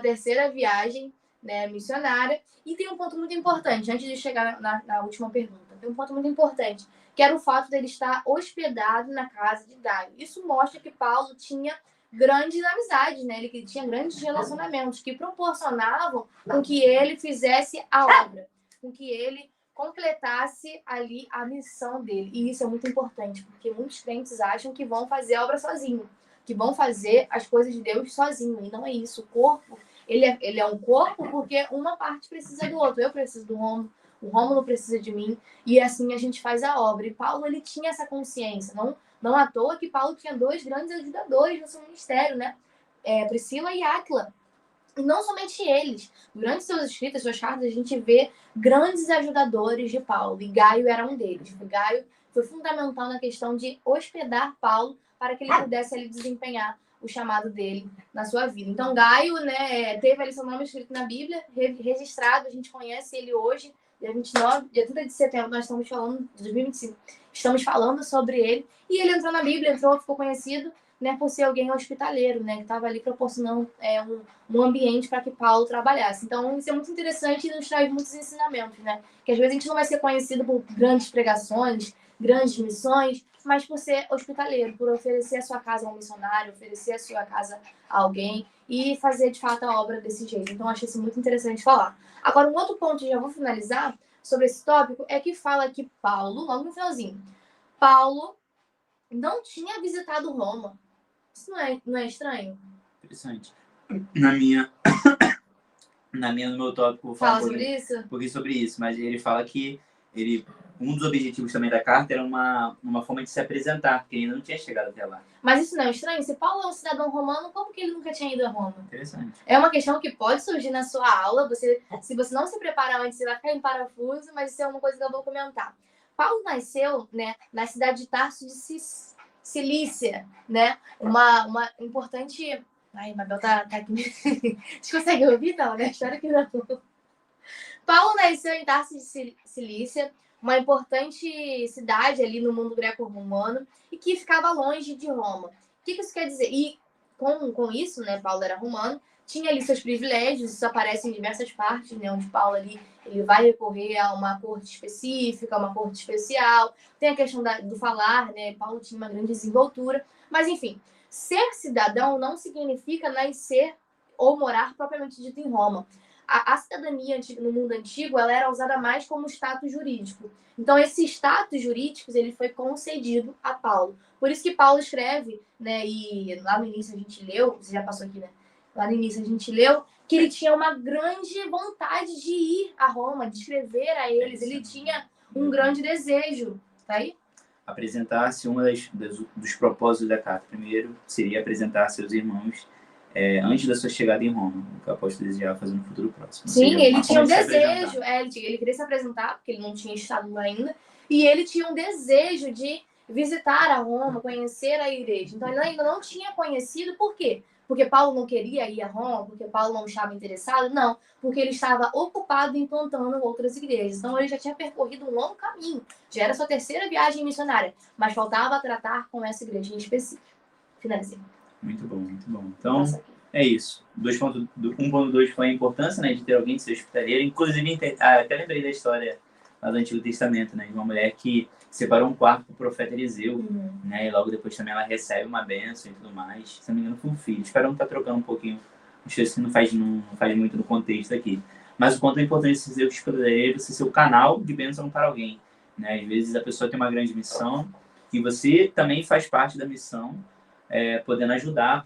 terceira viagem, né, missionária. E tem um ponto muito importante, antes de chegar na última pergunta, tem um ponto muito importante, que era o fato dele estar hospedado na casa de Gaio. Isso mostra que Paulo tinha grandes amizades, né? Ele tinha grandes relacionamentos que proporcionavam com que ele fizesse a obra, com que ele completasse ali a missão dele. E isso é muito importante, porque muitos crentes acham que vão fazer a obra sozinho, que vão fazer as coisas de Deus sozinho. E não é isso. O corpo, ele é um corpo porque uma parte precisa do outro. Eu preciso do Rômulo, o Rômulo precisa de mim. E assim a gente faz a obra. E Paulo, ele tinha essa consciência. Não à toa que Paulo tinha 2 grandes ajudadores no seu ministério, né? Priscila e Áquila. E não somente eles. Durante seus escritos, suas cartas, a gente vê grandes ajudadores de Paulo. E Gaio era um deles. Gaio foi fundamental na questão de hospedar Paulo para que ele pudesse ali desempenhar o chamado dele na sua vida. Então, Gaio, né, teve ali seu nome escrito na Bíblia, registrado, a gente conhece ele hoje, dia 29, dia 30 de setembro, nós estamos falando de 2025. Estamos falando sobre ele. E ele entrou na Bíblia, ficou conhecido, né, por ser alguém hospitaleiro, né, que estava ali proporcionando um ambiente para que Paulo trabalhasse. Então, isso é muito interessante e nos traz muitos ensinamentos, né? Que às vezes a gente não vai ser conhecido por grandes pregações, grandes missões, mas por ser hospitaleiro, por oferecer a sua casa a um missionário, oferecer a sua casa a alguém e fazer, de fato, a obra desse jeito. Então, eu acho isso muito interessante falar. Agora, um outro ponto, já vou finalizar, sobre esse tópico, é que fala que Paulo, logo no finalzinho, Paulo não tinha visitado Roma. Isso não é estranho? Interessante. No meu tópico, vou falar um pouquinho sobre isso, mas ele fala que um dos objetivos também da carta era uma forma de se apresentar, porque ele ainda não tinha chegado até lá. Mas isso não é estranho? Se Paulo é um cidadão romano, como que ele nunca tinha ido a Roma? Interessante. É uma questão que pode surgir na sua aula. Se você não se preparar antes, você vai ficar em parafuso, mas isso é uma coisa que eu vou comentar. Paulo nasceu, né, na cidade de Tarso de Cilícia, né? Uma importante... Ai, Mabel tá aqui. Você consegue ouvir? Não, né? Espero que não. Paulo nasceu em Tarso de Cilícia, uma importante cidade ali no mundo greco-romano e que ficava longe de Roma. O que isso quer dizer? E com isso, né, Paulo era romano, tinha ali seus privilégios, isso aparece em diversas partes, né, onde Paulo ali ele vai recorrer a uma corte específica, uma corte especial. Tem a questão do falar, né? Paulo tinha uma grande desenvoltura, mas enfim, ser cidadão não significa nascer ou morar propriamente dito em Roma. A cidadania no mundo antigo ela era usada mais como status jurídico. Então, esse status jurídico ele foi concedido a Paulo. Por isso que Paulo escreve, né, e lá no início a gente leu, você já passou aqui, né? Lá no início a gente leu que ele tinha uma grande vontade de ir a Roma, de escrever a eles. Ele tinha um grande desejo. Tá aí? Apresentar-se, dos propósitos da carta. Primeiro, seria apresentar seus irmãos antes da sua chegada em Roma, o que o apóstolo desejava fazer no futuro próximo. Sim, ele tinha um desejo, ele queria se apresentar, porque ele não tinha estado lá ainda, e ele tinha um desejo de visitar a Roma, conhecer a igreja. Então ele ainda não tinha conhecido, por quê? Porque Paulo não queria ir a Roma, porque Paulo não estava interessado? Não, porque ele estava ocupado em plantando outras igrejas. Então ele já tinha percorrido um longo caminho, já era sua terceira viagem missionária, mas faltava tratar com essa igreja em específico. Finalizei. Muito bom, muito bom. Então, é isso. 1.2 foi a importância, né, de ter alguém de ser hospitaleiro. Inclusive, até lembrei da história lá do Antigo Testamento, né, de uma mulher que separou um quarto para o profeta Eliseu, né, e logo depois também ela recebe uma bênção e tudo mais. Se não me engano, foi um filho. Espero não estar trocando um pouquinho, acho que não faz muito no contexto aqui. Mas o quanto é importante ser hospitaleiro, você ser o canal de bênção para alguém. Né? Às vezes a pessoa tem uma grande missão e você também faz parte da missão, podendo ajudar,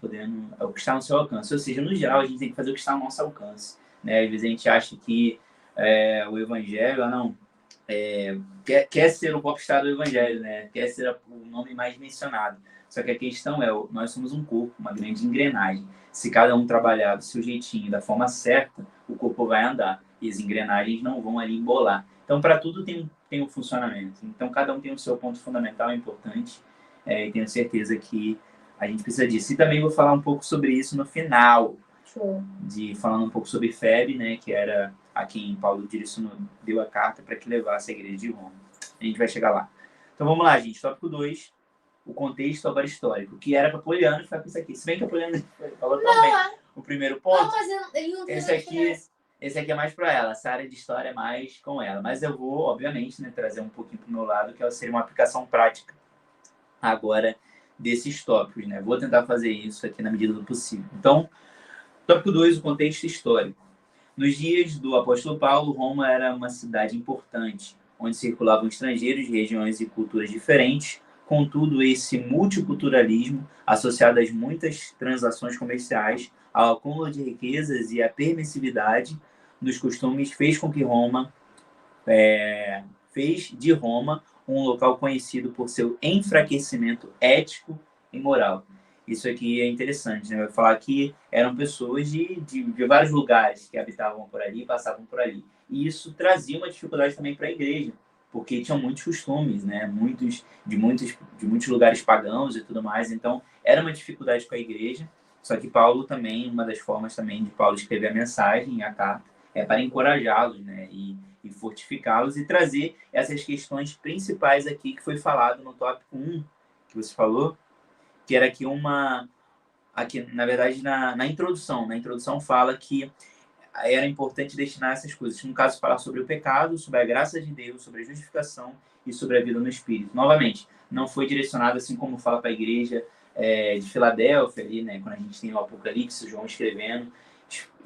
o que está no seu alcance. Ou seja, no geral, a gente tem que fazer o que está ao nosso alcance. Né? Às vezes a gente acha que o evangelho, quer ser o popstar do evangelho, né? Quer ser o nome mais mencionado. Só que a questão nós somos um corpo, uma grande engrenagem. Se cada um trabalhar do seu jeitinho, da forma certa, o corpo vai andar. E as engrenagens não vão ali embolar. Então, para tudo tem um funcionamento. Então, cada um tem o seu ponto fundamental importante. E tenho certeza que a gente precisa disso. E também vou falar um pouco sobre isso no final. Show. Falando um pouco sobre Febe, né, que era a quem Paulo direcionou, deu a carta para que levasse a igreja de Roma. A gente vai chegar lá. Então vamos lá, gente. Tópico 2, o contexto agora histórico, que era para Poliano ficar com isso aqui. Se bem que a Poliano falou tão bem o primeiro ponto. Não, mas ele não tem esse aqui é mais para ela, essa área de história é mais com ela. Mas eu vou, obviamente, né, trazer um pouquinho para o meu lado, que seria uma aplicação prática agora desses tópicos. Né? Vou tentar fazer isso aqui na medida do possível. Então, tópico 2, o contexto histórico. Nos dias do apóstolo Paulo, Roma era uma cidade importante, onde circulavam estrangeiros de regiões e culturas diferentes. Contudo, esse multiculturalismo, associado às muitas transações comerciais, ao acúmulo de riquezas e à permissividade dos costumes, fez de Roma um local conhecido por seu enfraquecimento ético e moral. Isso aqui é interessante, né? Vai falar que eram pessoas de vários lugares que habitavam por ali, passavam por ali. E isso trazia uma dificuldade também para a igreja, porque tinham muitos costumes, né? De muitos lugares pagãos e tudo mais. Então, era uma dificuldade para a igreja. Só que Paulo também, uma das formas também de Paulo escrever a mensagem, a carta, é para encorajá-los, né? E fortificá-los e trazer essas questões principais aqui que foi falado no tópico 1, que você falou, que era aqui na verdade, na introdução. Na introdução fala que era importante destinar essas coisas. No caso, falar sobre o pecado, sobre a graça de Deus, sobre a justificação e sobre a vida no Espírito. Novamente, não foi direcionado assim como fala para a igreja de Filadélfia, ali, né, quando a gente tem o Apocalipse, João escrevendo,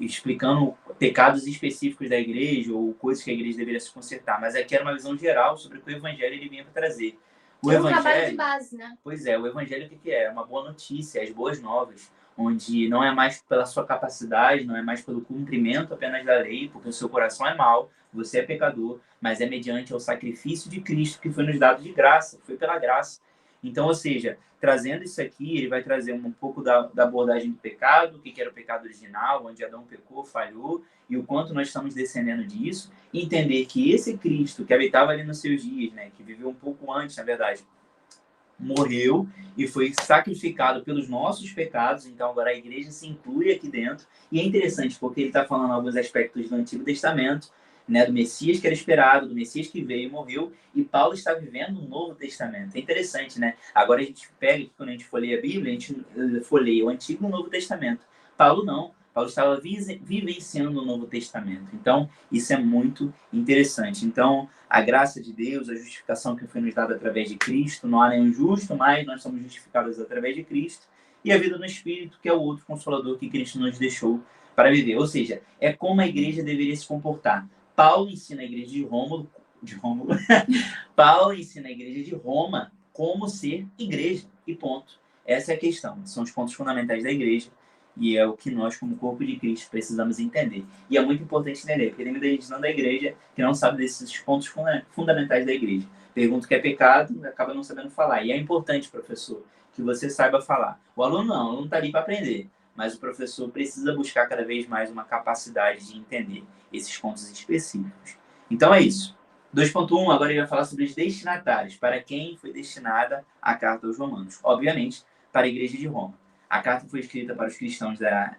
explicando pecados específicos da igreja ou coisas que a igreja deveria se consertar. Mas aqui era uma visão geral sobre o que o evangelho ele vinha para trazer. O evangelho, um trabalho de base, né? Pois é, o evangelho o que é? É uma boa notícia, as boas novas, onde não é mais pela sua capacidade, não é mais pelo cumprimento apenas da lei, porque o seu coração é mau, você é pecador, mas é mediante o sacrifício de Cristo que foi nos dado de graça, foi pela graça. Então, ou seja, trazendo isso aqui, ele vai trazer um pouco da abordagem do pecado, o que era o pecado original, onde Adão pecou, falhou, e o quanto nós estamos descendendo disso, e entender que esse Cristo que habitava ali nos seus dias, né, que viveu um pouco antes, na verdade, morreu e foi sacrificado pelos nossos pecados, então agora a igreja se inclui aqui dentro, e é interessante porque ele está falando alguns aspectos do Antigo Testamento, né, do Messias que era esperado, do Messias que veio e morreu, e Paulo está vivendo um Novo Testamento. É interessante, né? Agora a gente pega, quando a gente folheia a Bíblia, a gente folheia o Antigo e o Novo Testamento. Paulo não. Paulo estava vivenciando o Novo Testamento. Então, isso é muito interessante. Então, a graça de Deus, a justificação que foi nos dada através de Cristo, não há nenhum justo, mas nós somos justificados através de Cristo, e a vida no Espírito, que é o outro Consolador que Cristo nos deixou para viver. Ou seja, é como a igreja deveria se comportar. Paulo ensina a igreja de Roma Paulo ensina a igreja de Roma como ser igreja, e ponto. Essa é a questão, são os pontos fundamentais da igreja, e é o que nós, como corpo de Cristo, precisamos entender. E é muito importante entender, porque tem muita gente não da igreja que não sabe desses pontos fundamentais da igreja. Pergunta o que é pecado, acaba não sabendo falar. E é importante, professor, que você saiba falar. O aluno não, o aluno está ali para aprender, mas o professor precisa buscar cada vez mais uma capacidade de entender esses pontos específicos. Então é isso. 2.1, agora ele vai falar sobre os destinatários, para quem foi destinada a carta aos romanos. Obviamente, para a igreja de Roma. A carta foi escrita para os cristãos da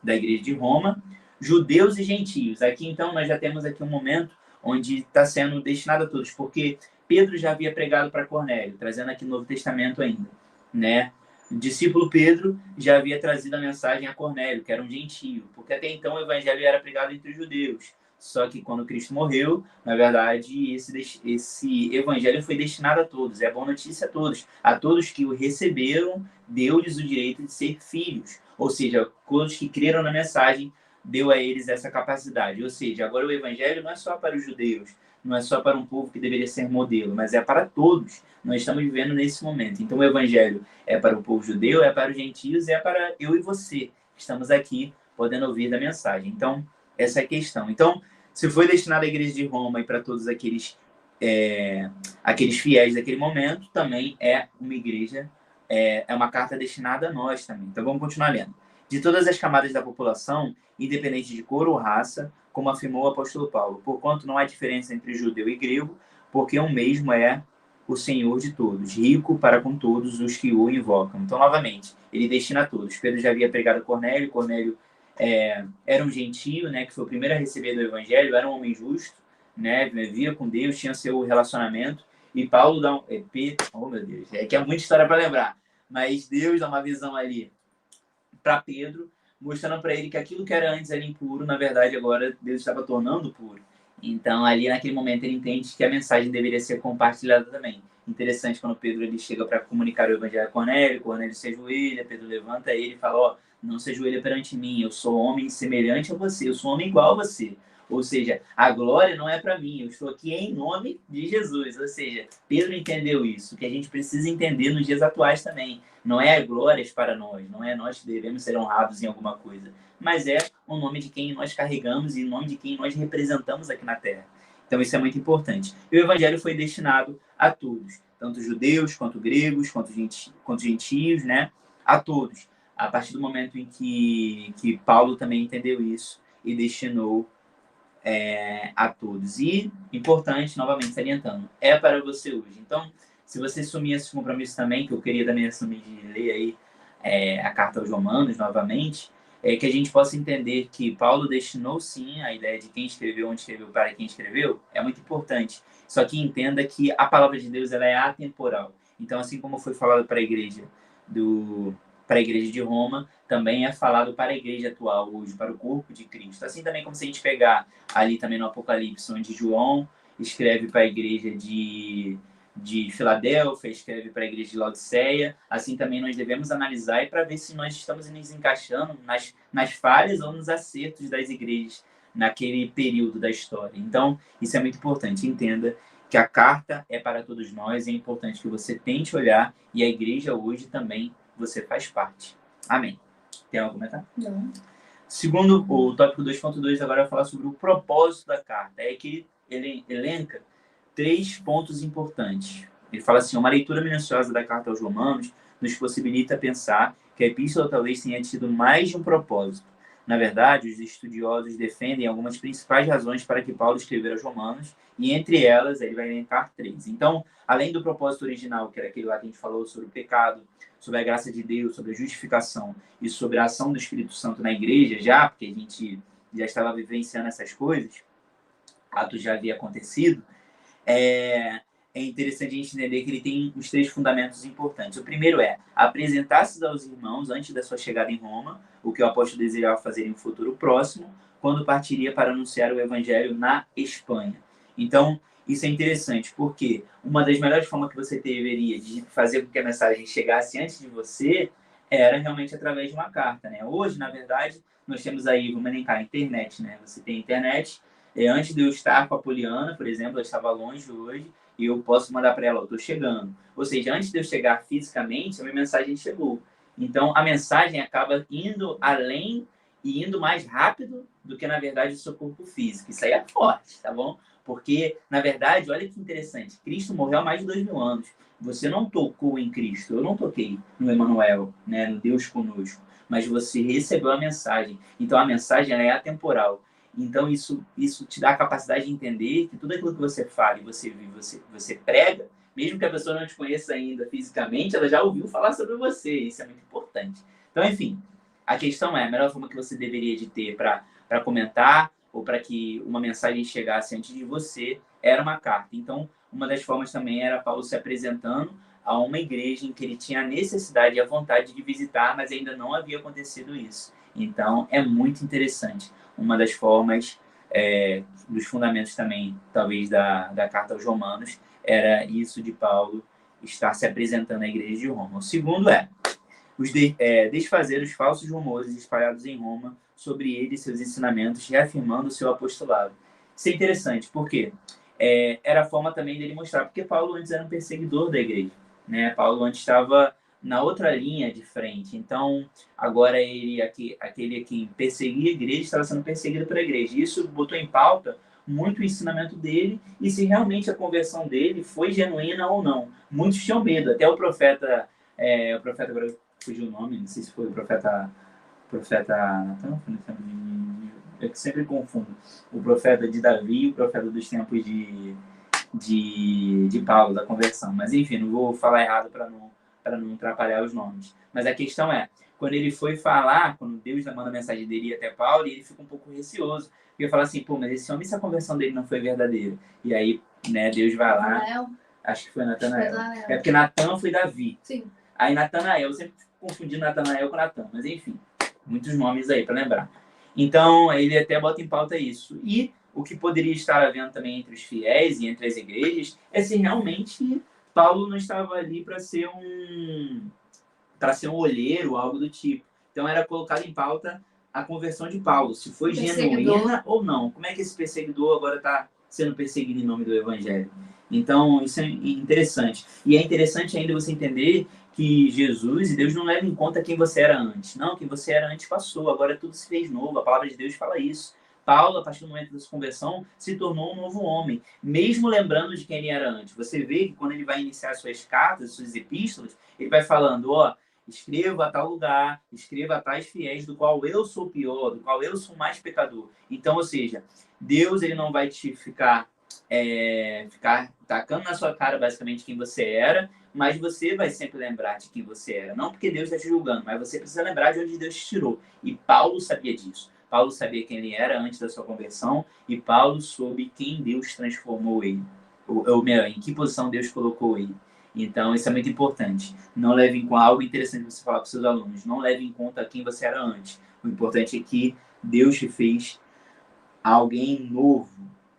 igreja de Roma, judeus e gentios. Aqui, então, nós já temos aqui um momento onde está sendo destinado a todos, porque Pedro já havia pregado para Cornélio, trazendo aqui no Novo Testamento ainda, né? O discípulo Pedro já havia trazido a mensagem a Cornélio, que era um gentio, porque até então o evangelho era pregado entre os judeus. Só que quando Cristo morreu, na verdade, esse evangelho foi destinado a todos. É boa notícia a todos que o receberam, deu-lhes o direito de ser filhos. Ou seja, todos que creram na mensagem, deu a eles essa capacidade. Ou seja, agora o evangelho não é só para os judeus, não é só para um povo que deveria ser modelo, mas é para todos. Nós estamos vivendo nesse momento. Então o evangelho é para o povo judeu, é para os gentios, é para eu e você, que estamos aqui podendo ouvir da mensagem. Então, essa é a questão. Então, se foi destinado à igreja de Roma e para todos aqueles fiéis daquele momento, também é uma igreja, é uma carta destinada a nós também. Então, vamos continuar lendo. de todas as camadas da população, independente de cor ou raça, como afirmou o apóstolo Paulo, porquanto não há diferença entre judeu e grego, porque um mesmo é o Senhor de todos, rico para com todos os que o invocam. Então, novamente, ele destina a todos. Pedro já havia pregado a Cornélio, Cornélio era um gentio, né, que foi o primeiro a receber do evangelho, era um homem justo, né, vivia com Deus, tinha seu relacionamento, e Paulo dá oh meu Deus, que é muita história para lembrar, mas Deus dá uma visão ali para Pedro, mostrando para ele que aquilo que era antes era impuro, na verdade agora Deus estava tornando puro. Então ali naquele momento ele entende que a mensagem deveria ser compartilhada também. Interessante quando Pedro ele chega para comunicar o evangelho a Cornélio, Cornélio se ajoelha, Pedro levanta ele e fala, ó, não se ajoelha perante mim, eu sou homem semelhante a você, eu sou homem igual a você. Ou seja, a glória não é para mim, eu estou aqui em nome de Jesus. Ou seja, Pedro entendeu isso, que a gente precisa entender nos dias atuais também. Não é glórias para nós, não é nós que devemos ser honrados em alguma coisa, mas é o nome de quem nós carregamos e o nome de quem nós representamos aqui na Terra. Então isso é muito importante. E o evangelho foi destinado a todos, tanto judeus, quanto gregos, quanto gentios, né? A todos. A partir do momento em que Paulo também entendeu isso e destinou a todos. E, importante, novamente salientando, é para você hoje. Então, se você assumir esse compromisso também, que eu queria também assumir de ler aí a carta aos Romanos novamente, que a gente possa entender que Paulo destinou sim a ideia de quem escreveu, onde escreveu, para quem escreveu, é muito importante. Só que entenda que a palavra de Deus ela é atemporal. Então, assim como foi falado para a igreja de Roma, também é falado para a igreja atual hoje, para o corpo de Cristo. Assim também como se a gente pegar ali também no Apocalipse, onde João escreve para a igreja de Filadélfia, escreve para a igreja de Laodiceia, assim também nós devemos analisar e para ver se nós estamos nos encaixando nas falhas ou nos acertos das igrejas naquele período da história. Então, isso é muito importante. Entenda que a carta é para todos nós, é importante que você tente olhar e a igreja hoje também você faz parte. Amém. Tem algum comentário? Não. Segundo, o tópico 2.2 agora vai falar sobre o propósito da carta. É que ele elenca 3 pontos importantes. Ele fala assim, uma leitura minuciosa da carta aos Romanos nos possibilita pensar que a epístola talvez tenha tido mais de um propósito. Na verdade, os estudiosos defendem algumas principais razões para que Paulo escrevera aos Romanos, e entre elas ele vai elencar 3. Então, além do propósito original, que era aquele lá que a gente falou sobre o pecado, sobre a graça de Deus, sobre a justificação e sobre a ação do Espírito Santo na igreja, porque a gente já estava vivenciando essas coisas, Atos já havia acontecido, é interessante a gente entender que ele tem os 3 fundamentos importantes. O primeiro é apresentar-se aos irmãos antes da sua chegada em Roma, o que o apóstolo desejava fazer em um futuro próximo, quando partiria para anunciar o evangelho na Espanha. Então, isso é interessante, porque uma das melhores formas que você deveria de fazer com que a mensagem chegasse antes de você era realmente através de uma carta, né? Hoje, na verdade, nós temos aí, vamos elencar, a internet, né? Você tem internet. Antes de eu estar com a Poliana, por exemplo, eu estava longe hoje, e eu posso mandar para ela, eu estou chegando. Ou seja, antes de eu chegar fisicamente, a minha mensagem chegou. Então, a mensagem acaba indo além e indo mais rápido do que, na verdade, o seu corpo físico. Isso aí é forte, tá bom? Porque, na verdade, olha que interessante, Cristo morreu há mais de 2000 anos. Você não tocou em Cristo, eu não toquei no Emmanuel, né, no Deus conosco, mas você recebeu a mensagem. Então, a mensagem ela é atemporal. Então, isso te dá a capacidade de entender que tudo aquilo que você fala e você vive, você prega, mesmo que a pessoa não te conheça ainda fisicamente, ela já ouviu falar sobre você. Isso é muito importante. Então, enfim, a questão é, a melhor forma que você deveria de ter para comentar ou para que uma mensagem chegasse antes de você era uma carta. Então, uma das formas também era Paulo se apresentando a uma igreja em que ele tinha a necessidade e a vontade de visitar, mas ainda não havia acontecido isso. Então, é muito interessante. Uma das formas, dos fundamentos também, talvez, da carta aos Romanos, era isso de Paulo estar se apresentando à igreja de Roma. O segundo desfazer os falsos rumores espalhados em Roma sobre ele e seus ensinamentos, reafirmando o seu apostolado. Isso é interessante, porque era a forma também dele mostrar, porque Paulo antes era um perseguidor da igreja, né? Paulo antes estava na outra linha de frente. Então, agora aquele que perseguia a igreja estava sendo perseguido pela igreja. Isso botou em pauta muito o ensinamento dele e se realmente a conversão dele foi genuína ou não. Muitos tinham medo. Até o profeta agora fugiu o nome, não sei se foi o profeta profeta Natan, eu sempre confundo o profeta de Davi e o profeta dos tempos de Paulo, da conversão. Mas enfim, não vou falar errado para não atrapalhar os nomes. Mas a questão é, quando ele foi falar, quando Deus manda a mensagem dele até Paulo, ele fica um pouco receoso. Porque fala assim, pô, mas esse homem, se a conversão dele não foi verdadeira? E aí, né, Deus vai lá... Natanael. Acho que foi Natanael. É porque Natan foi Davi. Sim. Aí Natanael, eu sempre confundi Natanael com Natan, mas enfim, muitos nomes aí para lembrar. Então, ele até bota em pauta isso. E o que poderia estar havendo também entre os fiéis e entre as igrejas é se realmente Paulo não estava ali para ser um olheiro, algo do tipo. Então, era colocado em pauta a conversão de Paulo, se foi genuína ou não. Como é que esse perseguidor agora está sendo perseguido em nome do evangelho? Então, isso é interessante. E é interessante ainda você entender que Jesus e Deus não levam em conta quem você era antes. Não, quem você era antes passou, agora tudo se fez novo. A palavra de Deus fala isso. Paulo, a partir do momento da sua conversão, se tornou um novo homem, mesmo lembrando de quem ele era antes. Você vê que quando ele vai iniciar suas cartas, suas epístolas, ele vai falando, escreva a tal lugar, escreva a tais fiéis, do qual eu sou pior, do qual eu sou mais pecador. Então, ou seja, Deus ele não vai te ficar tacando na sua cara basicamente quem você era, mas você vai sempre lembrar de quem você era. Não porque Deus está te julgando, mas você precisa lembrar de onde Deus te tirou. E Paulo sabia disso. Paulo sabia quem ele era antes da sua conversão e Paulo soube quem Deus transformou ele. Ou melhor, em que posição Deus colocou ele. Então, isso é muito importante. Não leve em conta algo interessante você falar para os seus alunos. Não leve em conta quem você era antes. O importante é que Deus te fez alguém novo,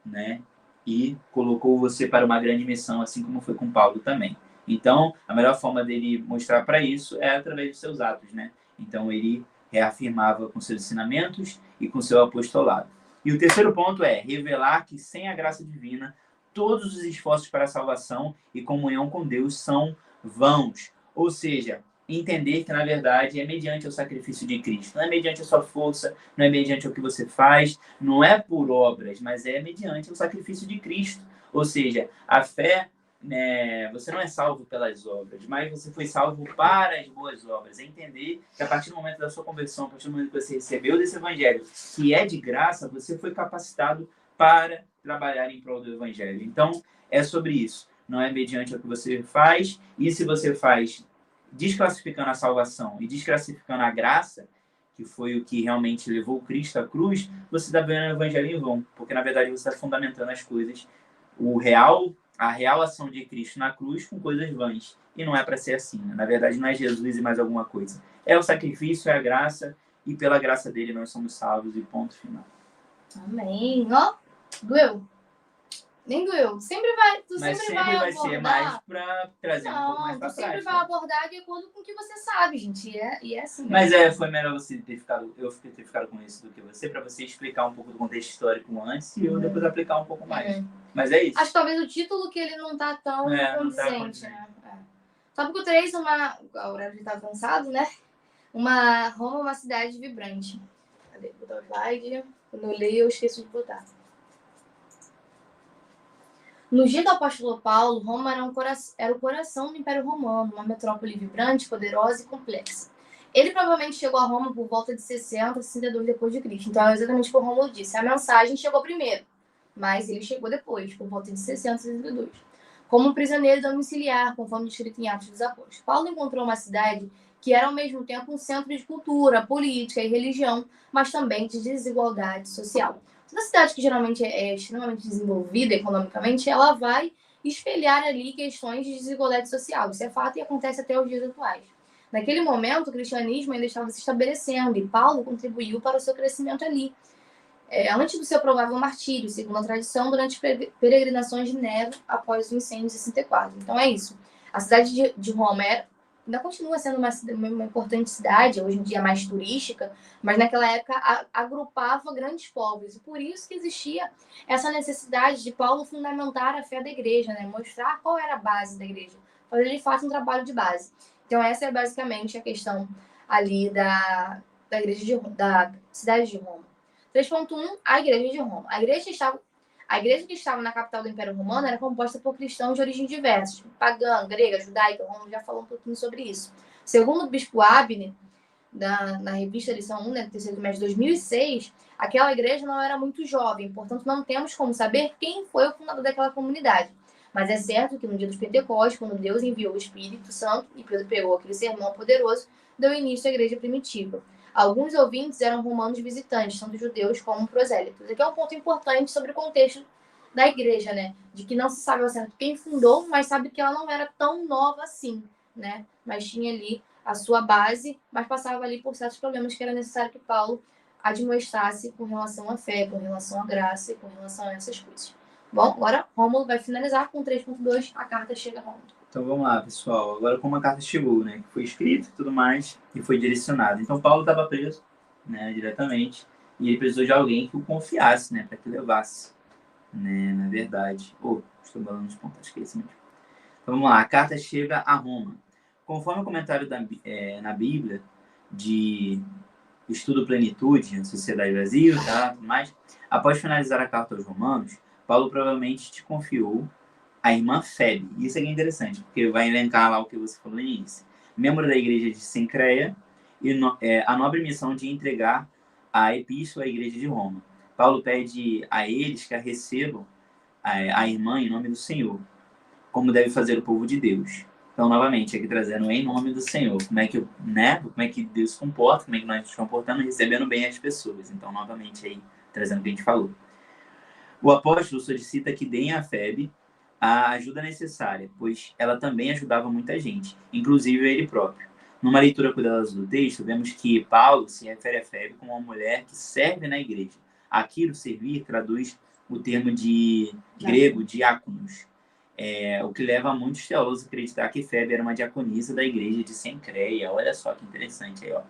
né? E colocou você para uma grande missão, assim como foi com Paulo também. Então, a melhor forma dele mostrar para isso é através dos seus atos, né? Então, ele reafirmava com seus ensinamentos e com seu apostolado. E o terceiro ponto é revelar que sem a graça divina, todos os esforços para a salvação e comunhão com Deus são vãos. Ou seja, entender que, na verdade, é mediante o sacrifício de Cristo. Não é mediante a sua força, não é mediante o que você faz, não é por obras, mas é mediante o sacrifício de Cristo. Ou seja, a fé, né, você não é salvo pelas obras, mas você foi salvo para as boas obras. É entender que a partir do momento da sua conversão, a partir do momento que você recebeu desse evangelho, que é de graça, você foi capacitado para trabalhar em prol do evangelho. Então, é sobre isso. Não é mediante o que você faz, e se você faz desclassificando a salvação e desclassificando a graça, que foi o que realmente levou Cristo à cruz, você está vendo o evangelho em vão, porque na verdade você está fundamentando as coisas, a real ação de Cristo na cruz com coisas vãs. E não é para ser assim, né? Na verdade não é Jesus e mais alguma coisa. É o sacrifício, é a graça, e pela graça dele nós somos salvos e ponto final. Amém. Doeu. Nem doeu. Sempre vai abordar. Ser mais para trazer um pouco mais para prática. Sempre vai abordar de acordo com o que você sabe, gente. E é assim. Mas foi melhor você ter ficado com isso do que você, para você explicar um pouco do contexto histórico antes e eu depois aplicar um pouco mais. Mas é isso. Acho que talvez o título que ele não tá tão condizente, né? Tópico 3, o horário já tá avançado, né? Roma, uma cidade vibrante. Cadê? Vou botar o slide. Quando eu leio, eu esqueço de botar. No dia do apóstolo Paulo, Roma era o coração do Império Romano, uma metrópole vibrante, poderosa e complexa. Ele provavelmente chegou a Roma por volta de 60, 62 depois de Cristo. Então é exatamente o que o Rômulo disse. A mensagem chegou primeiro, mas ele chegou depois, por volta de 60, 62. Como um prisioneiro domiciliar, conforme descrito em Atos dos Apóstolos. Paulo encontrou uma cidade que era ao mesmo tempo um centro de cultura, política e religião, mas também de desigualdade social. Toda cidade que geralmente é extremamente desenvolvida economicamente, ela vai espelhar ali questões de desigualdade social. Isso é fato e acontece até os dias atuais. Naquele momento, o cristianismo ainda estava se estabelecendo e Paulo contribuiu para o seu crescimento ali. Antes do seu provável martírio, segundo a tradição, durante peregrinações de neve após o incêndio de 64. Então é isso. A cidade de Roma ainda continua sendo uma importante cidade, hoje em dia mais turística, mas naquela época agrupava grandes povos. E por isso que existia essa necessidade de Paulo fundamentar a fé da igreja, né? Mostrar qual era a base da igreja, fazer de fato um trabalho de base. Então essa é basicamente a questão ali da cidade de Roma. 3.1, a igreja de Roma. A igreja que estava na capital do Império Romano era composta por cristãos de origem diversas, pagã, grega, judaica. O Romulo já falou um pouquinho sobre isso. Segundo o bispo Abner, na revista Lição 1, né, terceiro trimestre de 2006, aquela igreja não era muito jovem, portanto não temos como saber quem foi o fundador daquela comunidade. Mas é certo que no dia dos Pentecostes, quando Deus enviou o Espírito Santo e Pedro pegou aquele sermão poderoso, deu início à igreja primitiva. Alguns ouvintes eram romanos visitantes, tanto judeus como prosélitos. Aqui é um ponto importante sobre o contexto da igreja, né? De que não se sabe ao certo quem fundou, mas sabe que ela não era tão nova assim, né? Mas tinha ali a sua base, mas passava ali por certos problemas que era necessário que Paulo admoestasse com relação à fé, com relação à graça e com relação a essas coisas. Bom, agora Rômulo vai finalizar com 3.2, a carta chega a Rômulo. Então vamos lá, pessoal. Agora como a carta chegou, né? Que foi escrita e tudo mais, e foi direcionada. Então Paulo estava preso, né, diretamente, e ele precisou de alguém que o confiasse, né? Para que levasse, né? Na verdade. Estou balando os pontos, esqueci mesmo. Então vamos lá, a carta chega a Roma. Conforme o comentário na Bíblia, de Estudo Plenitude, na Sociedade Brasil, tá? Tudo mais, após finalizar a carta aos Romanos, Paulo provavelmente te confiou a irmã Febe. Isso aqui é interessante, porque vai elencar lá o que você falou no início. Membro da igreja de Cencreia e a nobre missão de entregar a epístola à igreja de Roma. Paulo pede a eles que a recebam, a irmã, em nome do Senhor, como deve fazer o povo de Deus. Então, novamente, aqui trazendo em nome do Senhor. Como é que Deus se comporta, como é que nós nos comportamos, recebendo bem as pessoas. Então, novamente, aí, trazendo o que a gente falou. O apóstolo solicita que deem a Febe a ajuda necessária, pois ela também ajudava muita gente, inclusive ele próprio. Numa leitura cuidadosa do texto, vemos que Paulo se refere a Febe como uma mulher que serve na igreja. Aqui, o servir traduz o termo de grego, diáconos. O que leva muitos teólogos a acreditar que Febe era uma diaconisa da igreja de Cencreia. Olha só que interessante aí, ó.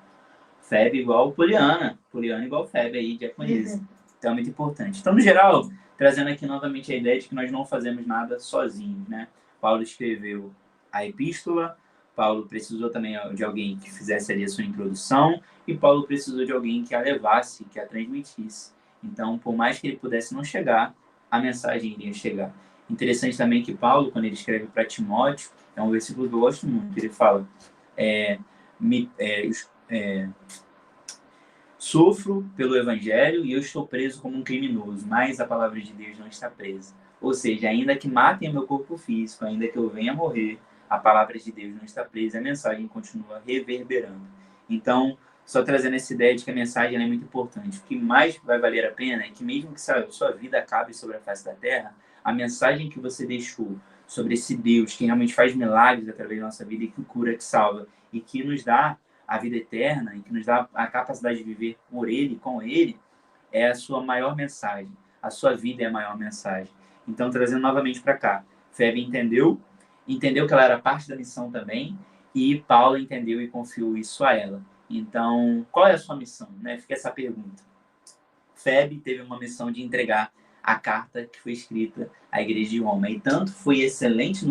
Febe igual Poliana. Poliana igual Febe aí, diaconisa. Então é muito importante. Então, no geral, trazendo aqui novamente a ideia de que nós não fazemos nada sozinhos, né? Paulo escreveu a epístola, Paulo precisou também de alguém que fizesse ali a sua introdução, e Paulo precisou de alguém que a levasse, que a transmitisse. Então, por mais que ele pudesse não chegar, a mensagem iria chegar. Interessante também que Paulo, quando ele escreve para Timóteo, é um versículo que eu gosto muito, ele fala, sofro pelo evangelho e eu estou preso como um criminoso, mas a palavra de Deus não está presa. Ou seja, ainda que matem o meu corpo físico, ainda que eu venha a morrer, a palavra de Deus não está presa, a mensagem continua reverberando. Então, só trazendo essa ideia de que a mensagem é muito importante. O que mais vai valer a pena é que mesmo que sua vida acabe sobre a face da terra, a mensagem que você deixou sobre esse Deus que realmente faz milagres através da nossa vida e que cura, que salva e que nos dá a vida eterna e que nos dá a capacidade de viver por Ele, com Ele, é a sua maior mensagem. A sua vida é a maior mensagem. Então, trazendo novamente para cá, Febe entendeu que ela era parte da missão também, e Paulo entendeu e confiou isso a ela. Então, qual é a sua missão? Né? Fica essa pergunta. Febe teve uma missão de entregar a carta que foi escrita à igreja de Roma. E tanto foi excelente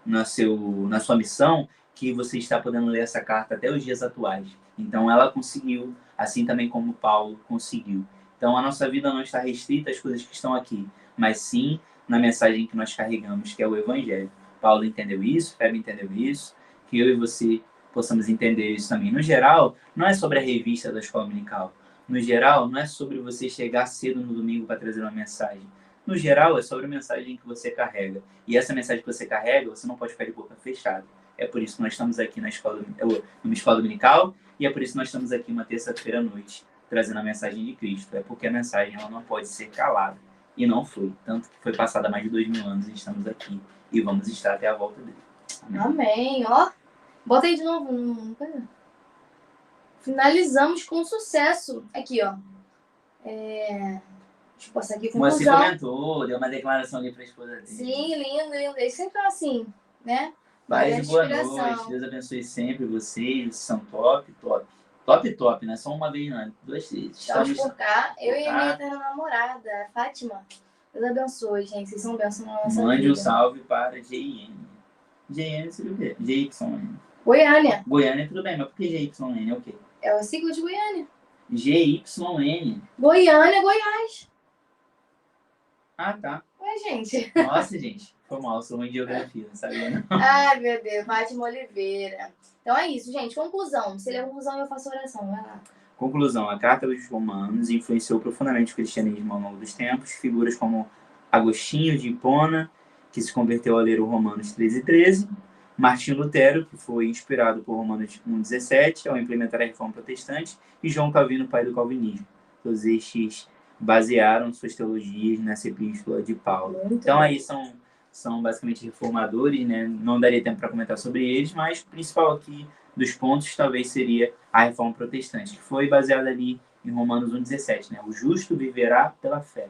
na sua missão, que você está podendo ler essa carta até os dias atuais. Então, ela conseguiu, assim também como Paulo conseguiu. Então, a nossa vida não está restrita às coisas que estão aqui, mas sim na mensagem que nós carregamos, que é o Evangelho. Paulo entendeu isso, Febe entendeu isso, que eu e você possamos entender isso também. No geral, não é sobre a revista da escola dominical. No geral, não é sobre você chegar cedo no domingo para trazer uma mensagem. No geral, é sobre a mensagem que você carrega. E essa mensagem que você carrega, você não pode ficar de boca fechada. É por isso que nós estamos aqui numa escola dominical, e é por isso que nós estamos aqui uma terça-feira à noite, trazendo a mensagem de Cristo. É porque a mensagem ela não pode ser calada. E não foi. Tanto que foi passada há mais de 2000 anos e estamos aqui. E vamos estar até a volta dele. Amém. Amém. Ó, bota aí de novo. Finalizamos com sucesso. Aqui, ó. Deixa eu passar aqui com você comentou, deu uma declaração ali para a esposa dele. Sim, lindo. Eles sempre estão assim, né? Paz e boa noite. Deus abençoe sempre vocês. São top. Top, não é só uma vez, não. 2 vezes. Estamos por cá. Eu e a minha eterna namorada, a Fátima. Deus abençoe, gente. Vocês são bênçãos na nossa vida. Mande um salve para GIN. GIN seria o quê? GYN. Goiânia. Goiânia, tudo bem, mas por que GYN? É o quê? É o sigla de Goiânia. GYN. Goiânia, Goiás. Ah, tá. gente. Nossa, gente, foi mal, sou ruim de geografia, não sabia não. Ai, meu Deus, Fátima Oliveira. Então é isso, gente. Conclusão. Se ler a conclusão, eu faço oração. Vai lá. Conclusão, a Carta aos Romanos influenciou profundamente o cristianismo ao longo dos tempos. Figuras como Agostinho de Hipona, que se converteu ao ler o Romanos 13:13, Martinho Lutero, que foi inspirado por Romanos 1:17 ao implementar a reforma protestante, e João Calvino, pai do calvinismo. Todos estes basearam suas teologias nessa epístola de Paulo. Então aí são basicamente reformadores, né? Não daria tempo para comentar sobre eles, mas o principal aqui dos pontos talvez seria a reforma protestante, que foi baseada ali em Romanos 1:17, né? O justo viverá pela fé.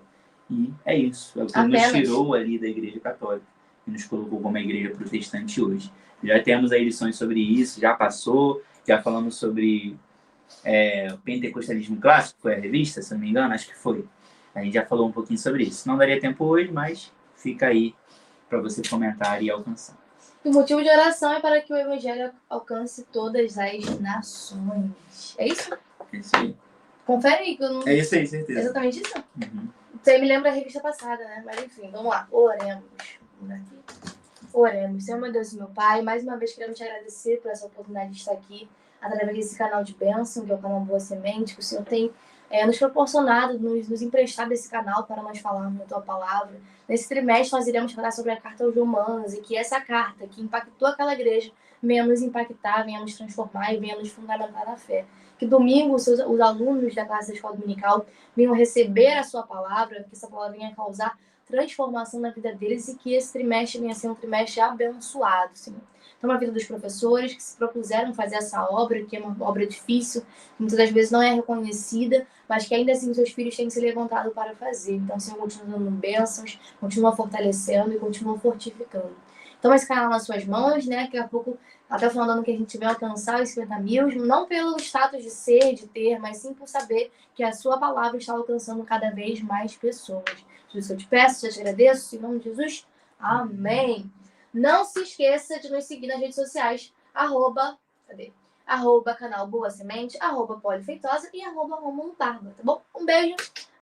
E é isso, é o que nos tirou ali da Igreja Católica e nos colocou como a Igreja Protestante hoje. Já temos aí lições sobre isso, já passou, já falamos sobre o Pentecostalismo Clássico, foi a revista, se não me engano, acho que foi. A gente já falou um pouquinho sobre isso. Não daria tempo hoje, mas fica aí para você comentar e alcançar. O motivo de oração é para que o Evangelho alcance todas as nações. É isso? É isso aí. Confere aí que eu não... É isso aí, certeza. Exatamente isso? Uhum. Você me lembra a revista passada, né? Mas enfim, vamos lá. Oremos. Oremos. Senhor, meu Deus e meu Pai, mais uma vez queremos te agradecer por essa oportunidade de estar aqui através desse canal de bênção, que é o canal Boa Semente, que o Senhor tem nos proporcionado, nos emprestado esse canal para nós falarmos a Tua Palavra. Nesse trimestre nós iremos falar sobre a Carta aos Romanos, e que essa carta que impactou aquela igreja venha nos impactar, venha nos transformar e venha nos fundamentar na fé. Que domingo os alunos da classe da escola dominical venham receber a Sua Palavra, que essa palavra venha causar transformação na vida deles e que esse trimestre venha ser um trimestre abençoado, Senhor. Então, na vida dos professores que se propuseram fazer essa obra, que é uma obra difícil, que muitas das vezes não é reconhecida, mas que ainda assim os seus filhos têm se levantado para fazer. Então, o Senhor continua dando bênçãos, continua fortalecendo e continua fortificando. Então, esse canal nas suas mãos, né? Daqui a pouco, até o final do ano que a gente vai alcançar os 50 mil, não pelo status de ser, de ter, mas sim por saber que a sua palavra está alcançando cada vez mais pessoas. Jesus, eu te peço, eu te agradeço, em nome de Jesus. Amém. Não se esqueça de nos seguir nas redes sociais, @canal Boa Semente, @Polifeitosa e @Romulo Barba, tá bom? Um beijo